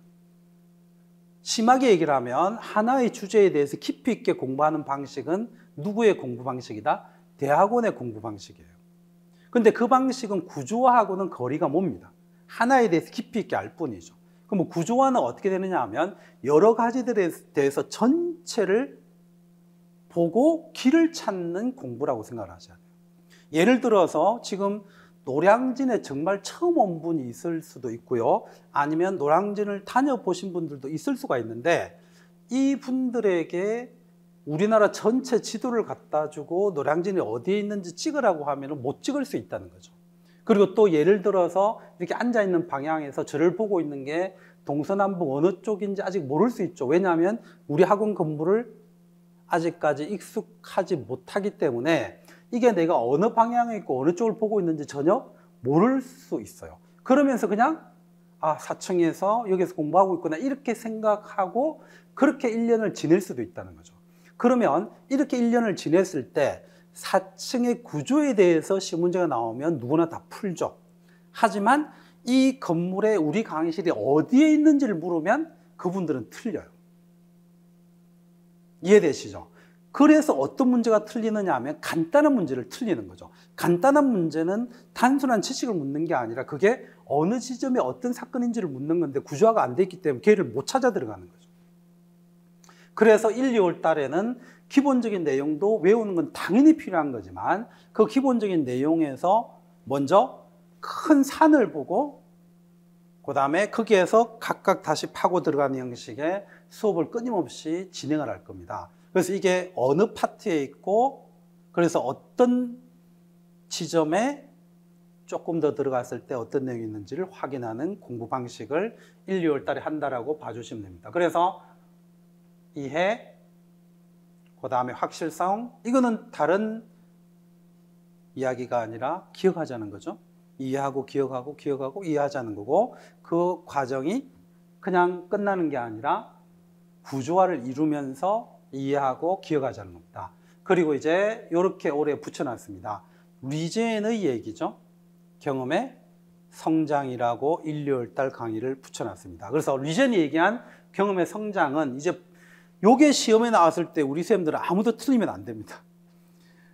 심하게 얘기를 하면 하나의 주제에 대해서 깊이 있게 공부하는 방식은 누구의 공부 방식이다? 대학원의 공부 방식이에요. 근데 그 방식은 구조화하고는 거리가 멉니다. 하나에 대해서 깊이 있게 알 뿐이죠. 그럼 뭐 구조화는 어떻게 되느냐 하면 여러 가지들에 대해서 전체를 보고 길을 찾는 공부라고 생각을 하셔야 돼요. 예를 들어서 지금 노량진에 정말 처음 온 분이 있을 수도 있고요. 아니면 노량진을 다녀보신 분들도 있을 수가 있는데, 이 분들에게 우리나라 전체 지도를 갖다 주고 노량진이 어디에 있는지 찍으라고 하면 못 찍을 수 있다는 거죠. 그리고 또 예를 들어서 이렇게 앉아있는 방향에서 저를 보고 있는 게 동서남북 어느 쪽인지 아직 모를 수 있죠. 왜냐하면 우리 학원 건물을 아직까지 익숙하지 못하기 때문에 이게 내가 어느 방향에 있고 어느 쪽을 보고 있는지 전혀 모를 수 있어요. 그러면서 그냥 4층에서 여기서 공부하고 있구나 이렇게 생각하고 그렇게 1년을 지낼 수도 있다는 거죠. 그러면 이렇게 1년을 지냈을 때 4층의 구조에 대해서 시험 문제가 나오면 누구나 다 풀죠. 하지만 이 건물에 우리 강의실이 어디에 있는지를 물으면 그분들은 틀려요. 이해되시죠? 그래서 어떤 문제가 틀리느냐 하면 간단한 문제를 틀리는 거죠. 간단한 문제는 단순한 지식을 묻는 게 아니라 그게 어느 지점에 어떤 사건인지를 묻는 건데 구조화가 안 돼 있기 때문에 걔를 못 찾아 들어가는 거죠. 그래서 1, 2월 달에는 기본적인 내용도 외우는 건 당연히 필요한 거지만 그 기본적인 내용에서 먼저 큰 산을 보고 그 다음에 거기에서 각각 다시 파고 들어가는 형식의 수업을 끊임없이 진행을 할 겁니다. 그래서 이게 어느 파트에 있고, 그래서 어떤 지점에 조금 더 들어갔을 때 어떤 내용이 있는지를 확인하는 공부 방식을 1, 2월 달에 한다라고 봐주시면 됩니다. 그래서 이해, 그 다음에 확실성, 이거는 다른 이야기가 아니라 기억하자는 거죠. 이해하고 기억하고 기억하고 이해하자는 거고, 그 과정이 그냥 끝나는 게 아니라 구조화를 이루면서 이해하고 기억하자는 겁니다. 그리고 이제 이렇게 오래 붙여놨습니다. 리젠의 얘기죠. 경험의 성장이라고 1, 2월 달 강의를 붙여놨습니다. 그래서 리젠이 얘기한 경험의 성장은 이제 요게 시험에 나왔을 때 우리 쌤들은 아무도 틀리면 안 됩니다.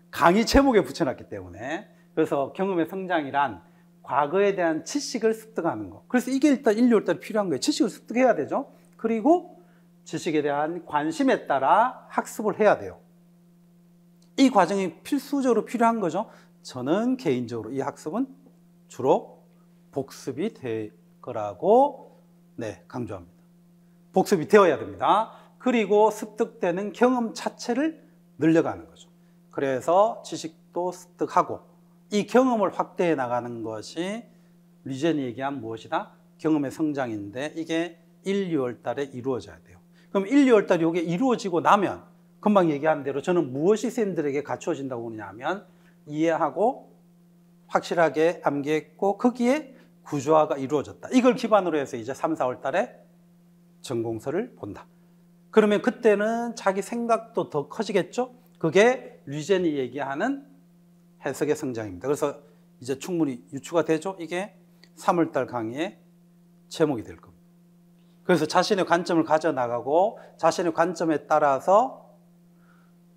강의 제목에 붙여놨기 때문에. 그래서 경험의 성장이란 과거에 대한 지식을 습득하는 거. 그래서 이게 일단 1, 2월 달에 필요한 거예요. 지식을 습득해야 되죠. 그리고 지식에 대한 관심에 따라 학습을 해야 돼요. 이 과정이 필수적으로 필요한 거죠. 저는 개인적으로 이 학습은 주로 복습이 될 거라고 강조합니다. 복습이 되어야 됩니다. 그리고 습득되는 경험 자체를 늘려가는 거죠. 그래서 지식도 습득하고 이 경험을 확대해 나가는 것이 리젠이 얘기한 무엇이다? 경험의 성장인데 이게 1, 2월 달에 이루어져야 돼요. 그럼 1, 2월 달에 이게 이루어지고 나면 금방 얘기한 대로 저는 무엇이 쌤들에게 갖추어진다고 보느냐 하면 이해하고 확실하게 암기했고 거기에 구조화가 이루어졌다. 이걸 기반으로 해서 이제 3, 4월 달에 전공서를 본다. 그러면 그때는 자기 생각도 더 커지겠죠? 그게 리젠이 얘기하는 해석의 성장입니다. 그래서 이제 충분히 유추가 되죠? 이게 3월 달 강의의 제목이 될 겁니다. 그래서 자신의 관점을 가져나가고 자신의 관점에 따라서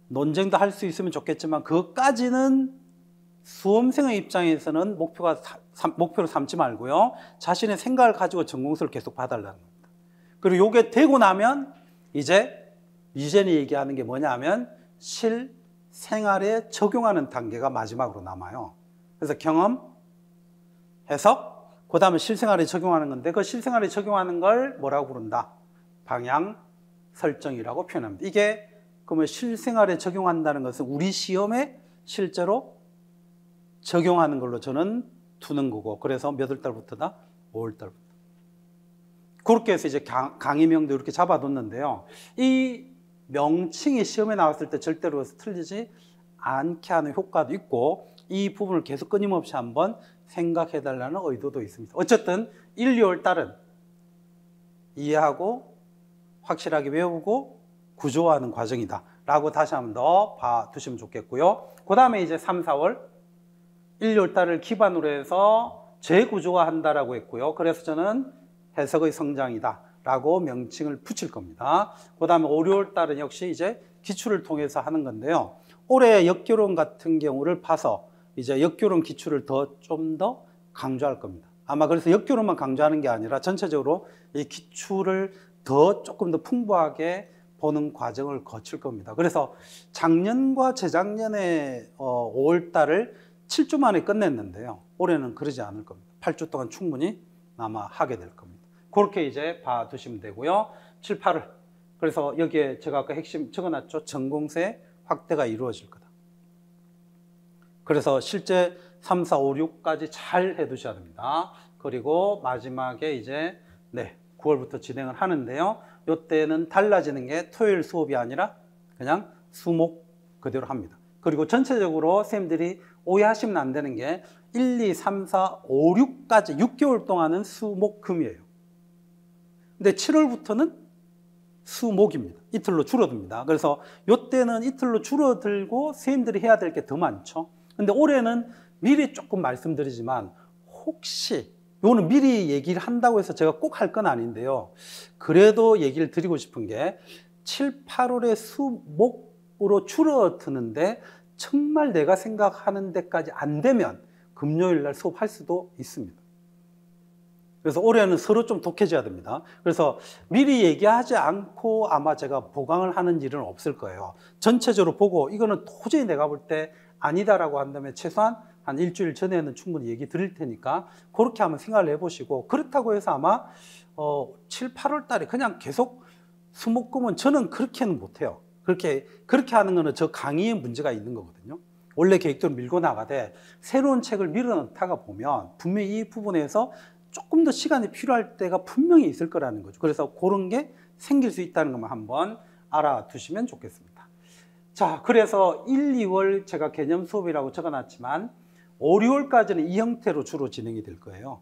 논쟁도 할 수 있으면 좋겠지만 그것까지는 수험생의 입장에서는 목표로 삼지 말고요. 자신의 생각을 가지고 전공서를 계속 봐달라는 겁니다. 그리고 이게 되고 나면 이제 리젠이 얘기하는 게 뭐냐면 실생활에 적용하는 단계가 마지막으로 남아요. 그래서 경험, 해석, 그 다음에 실생활에 적용하는 건데 그 실생활에 적용하는 걸 뭐라고 부른다? 방향 설정이라고 표현합니다. 이게 그러면 실생활에 적용한다는 것은 우리 시험에 실제로 적용하는 걸로 저는 두는 거고, 그래서 몇 월 달부터다? 5월 달부터. 그렇게 해서 이제 강의명도 이렇게 잡아뒀는데요. 이 명칭이 시험에 나왔을 때 절대로 틀리지 않게 하는 효과도 있고, 이 부분을 계속 끊임없이 한번 생각해 달라는 의도도 있습니다. 어쨌든 1, 2월 달은 이해하고 확실하게 외우고 구조화하는 과정이다 라고 다시 한번 더 봐두시면 좋겠고요. 그 다음에 이제 3, 4월 1, 2월 달을 기반으로 해서 재구조화 한다라고 했고요. 그래서 저는 해석의 성장이다 라고 명칭을 붙일 겁니다. 그 다음에 5, 6월 달은 역시 이제 기출을 통해서 하는 건데요. 올해 역교론 같은 경우를 봐서 이제 역교론 기출을 좀 더 강조할 겁니다. 아마 그래서 역교론만 강조하는 게 아니라 전체적으로 이 기출을 조금 더 풍부하게 보는 과정을 거칠 겁니다. 그래서 작년과 재작년에 5월 달을 7주 만에 끝냈는데요. 올해는 그러지 않을 겁니다. 8주 동안 충분히 아마 하게 될 겁니다. 그렇게 이제 봐두시면 되고요. 7, 8월. 그래서 여기에 제가 아까 핵심 적어놨죠. 전공세 확대가 이루어질 거다. 그래서 실제 3, 4, 5, 6까지 잘 해두셔야 됩니다. 그리고 마지막에 이제 9월부터 진행을 하는데요. 이때는 달라지는 게 토요일 수업이 아니라 그냥 수목 그대로 합니다. 그리고 전체적으로 선생님들이 오해하시면 안 되는 게 1, 2, 3, 4, 5, 6까지 6개월 동안은 수목금이에요. 근데 7월부터는 수목입니다. 이틀로 줄어듭니다. 그래서 이때는 이틀로 줄어들고 선생님들이 해야 될 게 더 많죠. 근데 올해는 미리 조금 말씀드리지만 혹시 이거는 미리 얘기를 한다고 해서 제가 꼭 할 건 아닌데요. 그래도 얘기를 드리고 싶은 게 7, 8월에 수목으로 줄어드는데 정말 내가 생각하는 데까지 안 되면 금요일 날 수업할 수도 있습니다. 그래서 올해는 서로 좀 독해져야 됩니다. 그래서 미리 얘기하지 않고 아마 제가 보강을 하는 일은 없을 거예요. 전체적으로 보고 이거는 도저히 내가 볼 때 아니다라고 한다면 최소한 한 일주일 전에는 충분히 얘기 드릴 테니까 그렇게 한번 생각을 해보시고, 그렇다고 해서 아마 7, 8월 달에 그냥 계속 수목금은 저는 그렇게는 못해요. 그렇게 하는 거는 저 강의에 문제가 있는 거거든요. 원래 계획대로 밀고 나가되 새로운 책을 밀어넣다가 보면 분명히 이 부분에서 조금 더 시간이 필요할 때가 분명히 있을 거라는 거죠. 그래서 그런 게 생길 수 있다는 것만 한번 알아두시면 좋겠습니다. 자, 그래서 1, 2월 제가 개념 수업이라고 적어놨지만 5, 6월까지는 이 형태로 주로 진행이 될 거예요.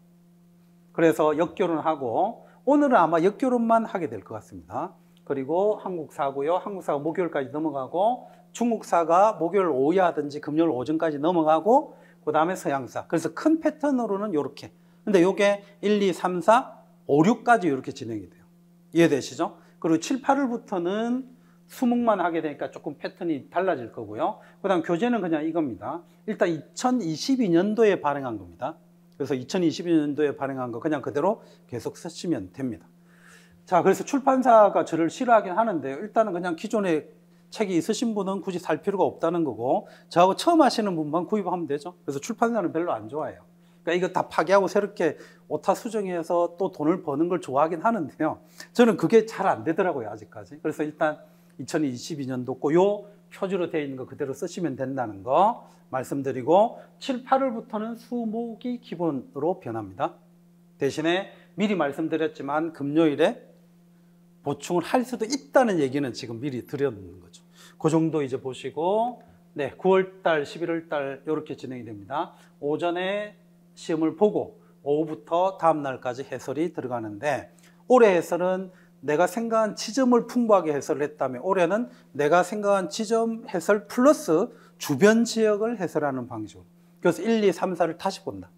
그래서 역교론하고 오늘은 아마 역교론만 하게 될 것 같습니다. 그리고 한국사고요. 한국사가 목요일까지 넘어가고 중국사가 목요일 오후하든지 금요일 오전까지 넘어가고 그 다음에 서양사. 그래서 큰 패턴으로는 이렇게. 근데 이게 1, 2, 3, 4, 5, 6까지 이렇게 진행이 돼요. 이해되시죠? 그리고 7, 8월부터는 수목만 하게 되니까 조금 패턴이 달라질 거고요. 그 다음 교재는 그냥 이겁니다. 일단 2022년도에 발행한 겁니다. 그래서 2022년도에 발행한 거 그냥 그대로 계속 쓰시면 됩니다. 자, 그래서 출판사가 저를 싫어하긴 하는데요. 일단은 그냥 기존에 책이 있으신 분은 굳이 살 필요가 없다는 거고 저하고 처음 하시는 분만 구입하면 되죠. 그래서 출판사는 별로 안 좋아해요. 그러니까 이거 다 파기하고 새롭게 오타 수정해서 또 돈을 버는 걸 좋아하긴 하는데요. 저는 그게 잘 안 되더라고요, 아직까지. 그래서 일단 2022년도 거 요 표지로 되어 있는 거 그대로 쓰시면 된다는 거 말씀드리고 7, 8월부터는 수목이 기본으로 변합니다. 대신에 미리 말씀드렸지만 금요일에 보충을 할 수도 있다는 얘기는 지금 미리 드렸는 거죠. 그 정도 이제 보시고 네, 9월달, 11월달 이렇게 진행이 됩니다. 오전에 시험을 보고 오후부터 다음 날까지 해설이 들어가는데 올해 해설은 내가 생각한 지점을 풍부하게 해설을 했다면 올해는 내가 생각한 지점 해설 플러스 주변 지역을 해설하는 방식으로. 그래서 1, 2, 3, 4를 다시 본다.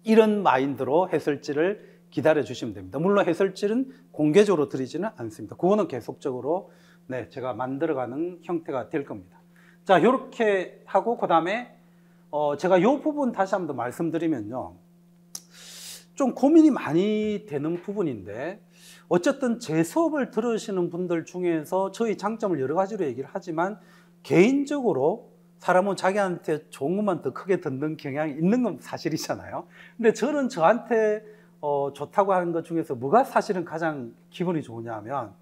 이런 마인드로 해설지를 기다려 주시면 됩니다. 물론 해설지는 공개적으로 드리지는 않습니다. 그거는 계속적으로 네, 제가 만들어가는 형태가 될 겁니다. 자, 이렇게 하고 그 다음에 제가 이 부분 다시 한번 더 말씀드리면요. 좀 고민이 많이 되는 부분인데 어쨌든 제 수업을 들으시는 분들 중에서 저희 장점을 여러 가지로 얘기를 하지만 개인적으로 사람은 자기한테 좋은 것만 더 크게 듣는 경향이 있는 건 사실이잖아요. 근데 저는 저한테 좋다고 하는 것 중에서 뭐가 사실은 가장 기분이 좋으냐 하면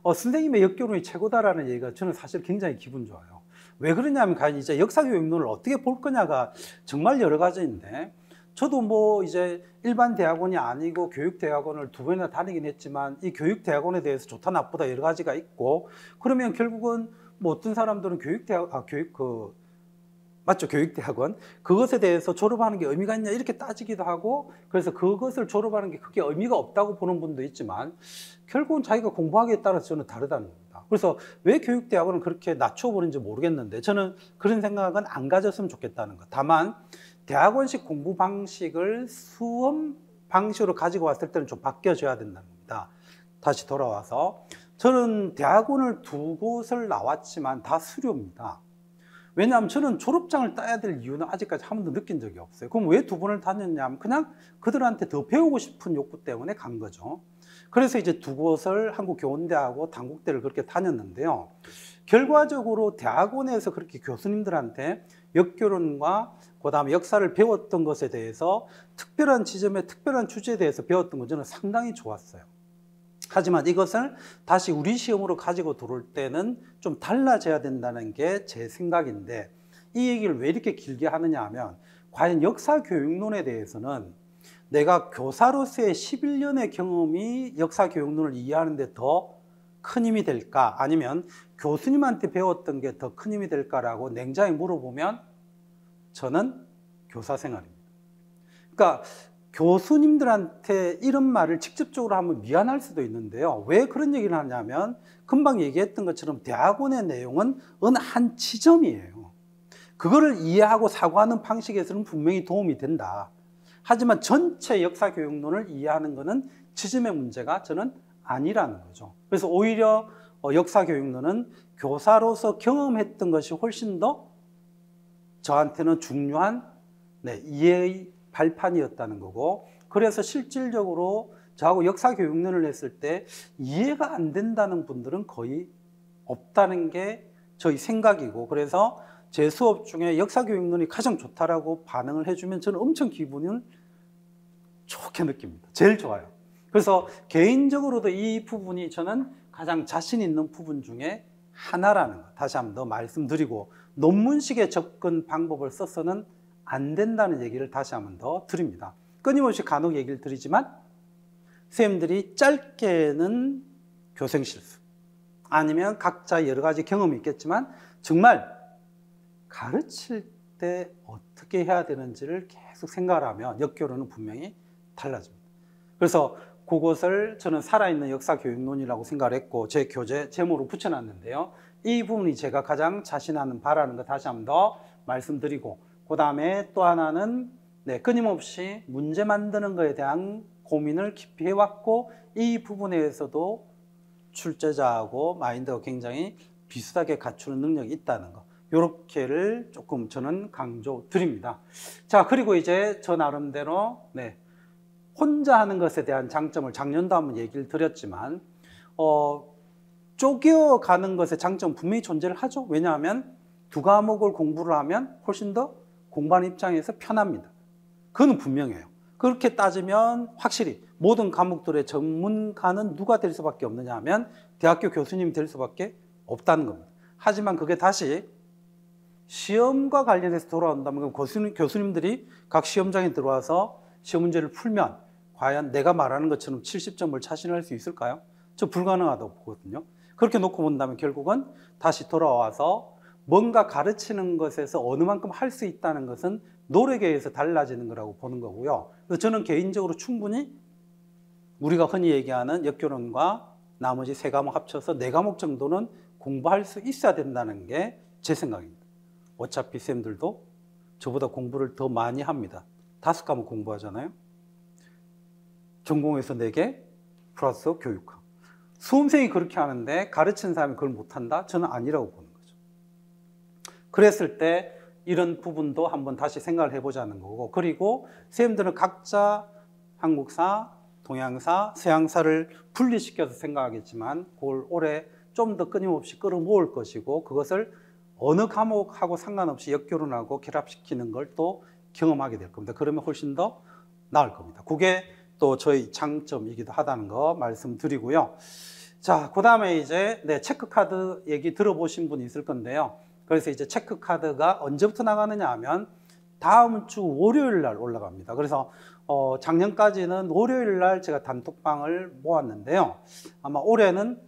선생님의 역교론이 최고다라는 얘기가 저는 사실 굉장히 기분 좋아요. 왜 그러냐면 과연 이제 역사교육론을 어떻게 볼 거냐가 정말 여러 가지인데 저도 뭐 이제 일반 대학원이 아니고 교육대학원을 2번이나 다니긴 했지만 이 교육대학원에 대해서 좋다 나쁘다 여러 가지가 있고 그러면 결국은 뭐 어떤 사람들은 맞죠? 교육대학원. 그것에 대해서 졸업하는 게 의미가 있냐 이렇게 따지기도 하고 그래서 그것을 졸업하는 게 크게 의미가 없다고 보는 분도 있지만 결국은 자기가 공부하기에 따라서 저는 다르다는 겁니다. 그래서 왜 교육대학원을 그렇게 낮춰보는지 모르겠는데 저는 그런 생각은 안 가졌으면 좋겠다는 것. 다만 대학원식 공부 방식을 수업 방식으로 가지고 왔을 때는 좀 바뀌어져야 된다는 겁니다. 다시 돌아와서 저는 대학원을 2곳을 나왔지만 다 수료입니다. 왜냐하면 저는 졸업장을 따야 될 이유는 아직까지 한 번도 느낀 적이 없어요. 그럼 왜 2번을 다녔냐면 그냥 그들한테 더 배우고 싶은 욕구 때문에 간 거죠. 그래서 이제 2곳을 한국교원대하고 단국대를 그렇게 다녔는데요. 결과적으로 대학원에서 그렇게 교수님들한테 역교론과 그 다음에 역사를 배웠던 것에 대해서 특별한 지점에 특별한 주제에 대해서 배웠던 건 저는 상당히 좋았어요. 하지만 이것을 다시 우리 시험으로 가지고 들어올 때는 좀 달라져야 된다는 게 제 생각인데 이 얘기를 왜 이렇게 길게 하느냐 하면 과연 역사교육론에 대해서는 내가 교사로서의 11년의 경험이 역사교육론을 이해하는 데 더 큰 힘이 될까 아니면 교수님한테 배웠던 게 더 큰 힘이 될까라고 냉정히 물어보면 저는 교사 생활입니다. 그러니까 교수님들한테 이런 말을 직접적으로 하면 미안할 수도 있는데요. 왜 그런 얘기를 하냐면 금방 얘기했던 것처럼 대학원의 내용은 어느 한 지점이에요. 그거를 이해하고 사고하는 방식에서는 분명히 도움이 된다. 하지만 전체 역사교육론을 이해하는 것은 지점의 문제가 저는 아니라는 거죠. 그래서 오히려 역사교육론은 교사로서 경험했던 것이 훨씬 더 저한테는 중요한 이해의 발판이었다는 거고 그래서 실질적으로 저하고 역사교육론을 했을 때 이해가 안 된다는 분들은 거의 없다는 게 저희 생각이고 그래서 제 수업 중에 역사교육론이 가장 좋다라고 반응을 해주면 저는 엄청 기분을 좋게 느낍니다. 제일 좋아요. 그래서 개인적으로도 이 부분이 저는 가장 자신 있는 부분 중에 하나라는 거 다시 한번 더 말씀드리고, 논문식의 접근 방법을 써서는 안 된다는 얘기를 다시 한번 더 드립니다. 끊임없이 간혹 얘기를 드리지만 선생님들이 짧게는 교생 실수, 아니면 각자 여러 가지 경험이 있겠지만 정말 가르칠 때 어떻게 해야 되는지를 계속 생각을 하면 역교로는 분명히 달라집니다. 그래서 그것을 저는 살아있는 역사교육론이라고 생각을 했고 제 교재 제목으로 붙여놨는데요. 이 부분이 제가 가장 자신하는 바라는 거 다시 한번 더 말씀드리고, 그 다음에 또 하나는 끊임없이 문제 만드는 것에 대한 고민을 깊이 해왔고, 이 부분에서도 출제자하고 마인드가 굉장히 비슷하게 갖추는 능력이 있다는 거, 요렇게를 조금 저는 강조 드립니다. 자, 그리고 이제 저 나름대로 혼자 하는 것에 대한 장점을 작년도 한번 얘기를 드렸지만 쪼개어가는 것의 장점은 분명히 존재를 하죠. 왜냐하면 두 과목을 공부를 하면 훨씬 더 공부하는 입장에서 편합니다. 그건 분명해요. 그렇게 따지면 확실히 모든 과목들의 전문가는 누가 될 수밖에 없느냐 하면 대학교 교수님이 될 수밖에 없다는 겁니다. 하지만 그게 다시 시험과 관련해서 돌아온다면 교수님들이 각 시험장에 들어와서 시험 문제를 풀면 과연 내가 말하는 것처럼 70점을 자신할 수 있을까요? 저 불가능하다고 보거든요. 그렇게 놓고 본다면 결국은 다시 돌아와서 뭔가 가르치는 것에서 어느 만큼 할 수 있다는 것은 노력에 의해서 달라지는 거라고 보는 거고요. 그래서 저는 개인적으로 충분히 우리가 흔히 얘기하는 역교론과 나머지 세 과목 합쳐서 네 과목 정도는 공부할 수 있어야 된다는 게 제 생각입니다. 어차피 쌤들도 저보다 공부를 더 많이 합니다. 5과목 공부하잖아요. 전공에서 4개 플러스 교육학. 수험생이 그렇게 하는데 가르치는 사람이 그걸 못한다? 저는 아니라고 보는 거죠. 그랬을 때 이런 부분도 한번 다시 생각을 해보자는 거고, 그리고 선생님들은 각자 한국사, 동양사, 서양사를 분리시켜서 생각하겠지만 그걸 올해 좀 더 끊임없이 끌어모을 것이고, 그것을 어느 과목하고 상관없이 역교론하고 결합시키는 걸 또 경험하게 될 겁니다. 그러면 훨씬 더 나을 겁니다. 그게 또 저희 장점이기도 하다는 거 말씀드리고요. 자, 그 다음에 이제 체크카드 얘기 들어보신 분이 있을 건데요. 그래서 이제 체크카드가 언제부터 나가느냐 하면 다음 주 월요일 날 올라갑니다. 그래서 작년까지는 월요일 날 제가 단톡방을 모았는데요. 아마 올해는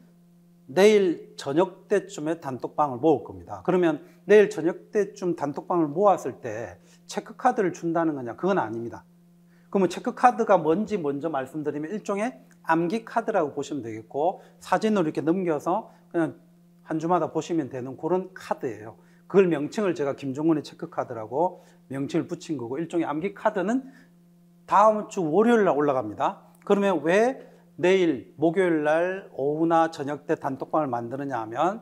내일 저녁 때쯤에 단톡방을 모을 겁니다. 그러면 내일 저녁 때쯤 단톡방을 모았을 때 체크카드를 준다는 거냐? 그건 아닙니다. 그러면 체크카드가 뭔지 먼저 말씀드리면 일종의 암기카드라고 보시면 되겠고, 사진으로 이렇게 넘겨서 그냥 한 주마다 보시면 되는 그런 카드예요. 그걸 명칭을 제가 김종훈의 체크카드라고 명칭을 붙인 거고, 일종의 암기카드는 다음 주 월요일 날 올라갑니다. 그러면 왜 내일 목요일 날 오후나 저녁 때 단톡방을 만드느냐 하면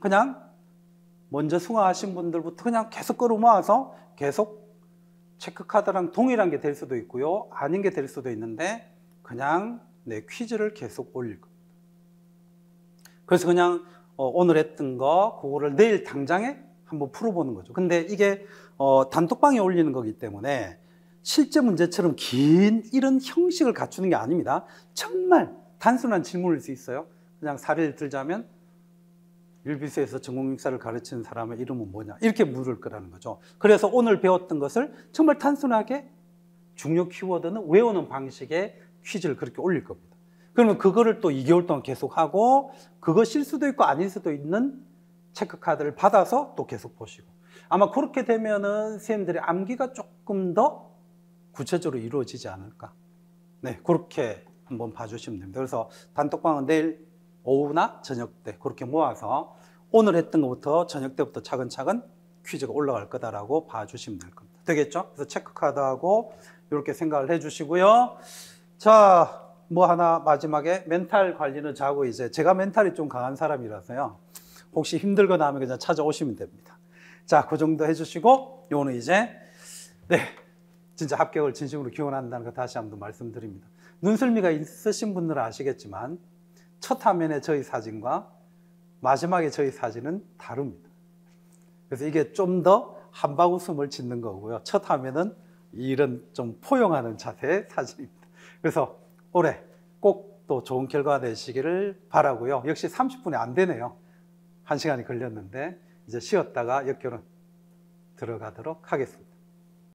그냥 먼저 승화하신 분들부터 그냥 계속 끌어모아서 계속 체크카드랑 동일한 게 될 수도 있고요, 아닌 게 될 수도 있는데 그냥 퀴즈를 계속 올릴 겁니다. 그래서 그냥 오늘 했던 거 그거를 내일 당장에 한번 풀어보는 거죠. 근데 이게 단톡방에 올리는 거기 때문에 실제 문제처럼 긴 이런 형식을 갖추는 게 아닙니다. 정말 단순한 질문일 수 있어요. 그냥 사례를 들자면 율비스에서 전공육사를 가르치는 사람의 이름은 뭐냐, 이렇게 물을 거라는 거죠. 그래서 오늘 배웠던 것을 정말 단순하게 중요 키워드는 외우는 방식의 퀴즈를 그렇게 올릴 겁니다. 그러면 그거를 또 2개월 동안 계속하고, 그것일 수도 있고 아닐 수도 있는 체크카드를 받아서 또 계속 보시고, 아마 그렇게 되면은 선생님들의 암기가 조금 더 구체적으로 이루어지지 않을까. 그렇게 한번 봐주시면 됩니다. 그래서 단톡방은 내일 오후나 저녁 때 그렇게 모아서 오늘 했던 것부터 저녁 때부터 차근차근 퀴즈가 올라갈 거다라고 봐주시면 될 겁니다. 되겠죠? 그래서 체크카드하고 이렇게 생각을 해주시고요. 자, 뭐 하나 마지막에 멘탈 관리는 자고, 이제 제가 멘탈이 좀 강한 사람이라서요, 혹시 힘들거나 하면 그냥 찾아오시면 됩니다. 자, 그 정도 해주시고, 요거는 이제 진짜 합격을 진심으로 기원한다는 거 다시 한번 말씀드립니다. 눈썰미가 있으신 분들은 아시겠지만 첫 화면의 저희 사진과 마지막에 저희 사진은 다릅니다. 그래서 이게 좀 더 한바구음을 짓는 거고요. 첫 화면은 이런 좀 포용하는 자세의 사진입니다. 그래서 올해 꼭 또 좋은 결과 내시기를 바라고요. 역시 30분이 안 되네요. 1시간이 걸렸는데 이제 쉬었다가 역교는 들어가도록 하겠습니다.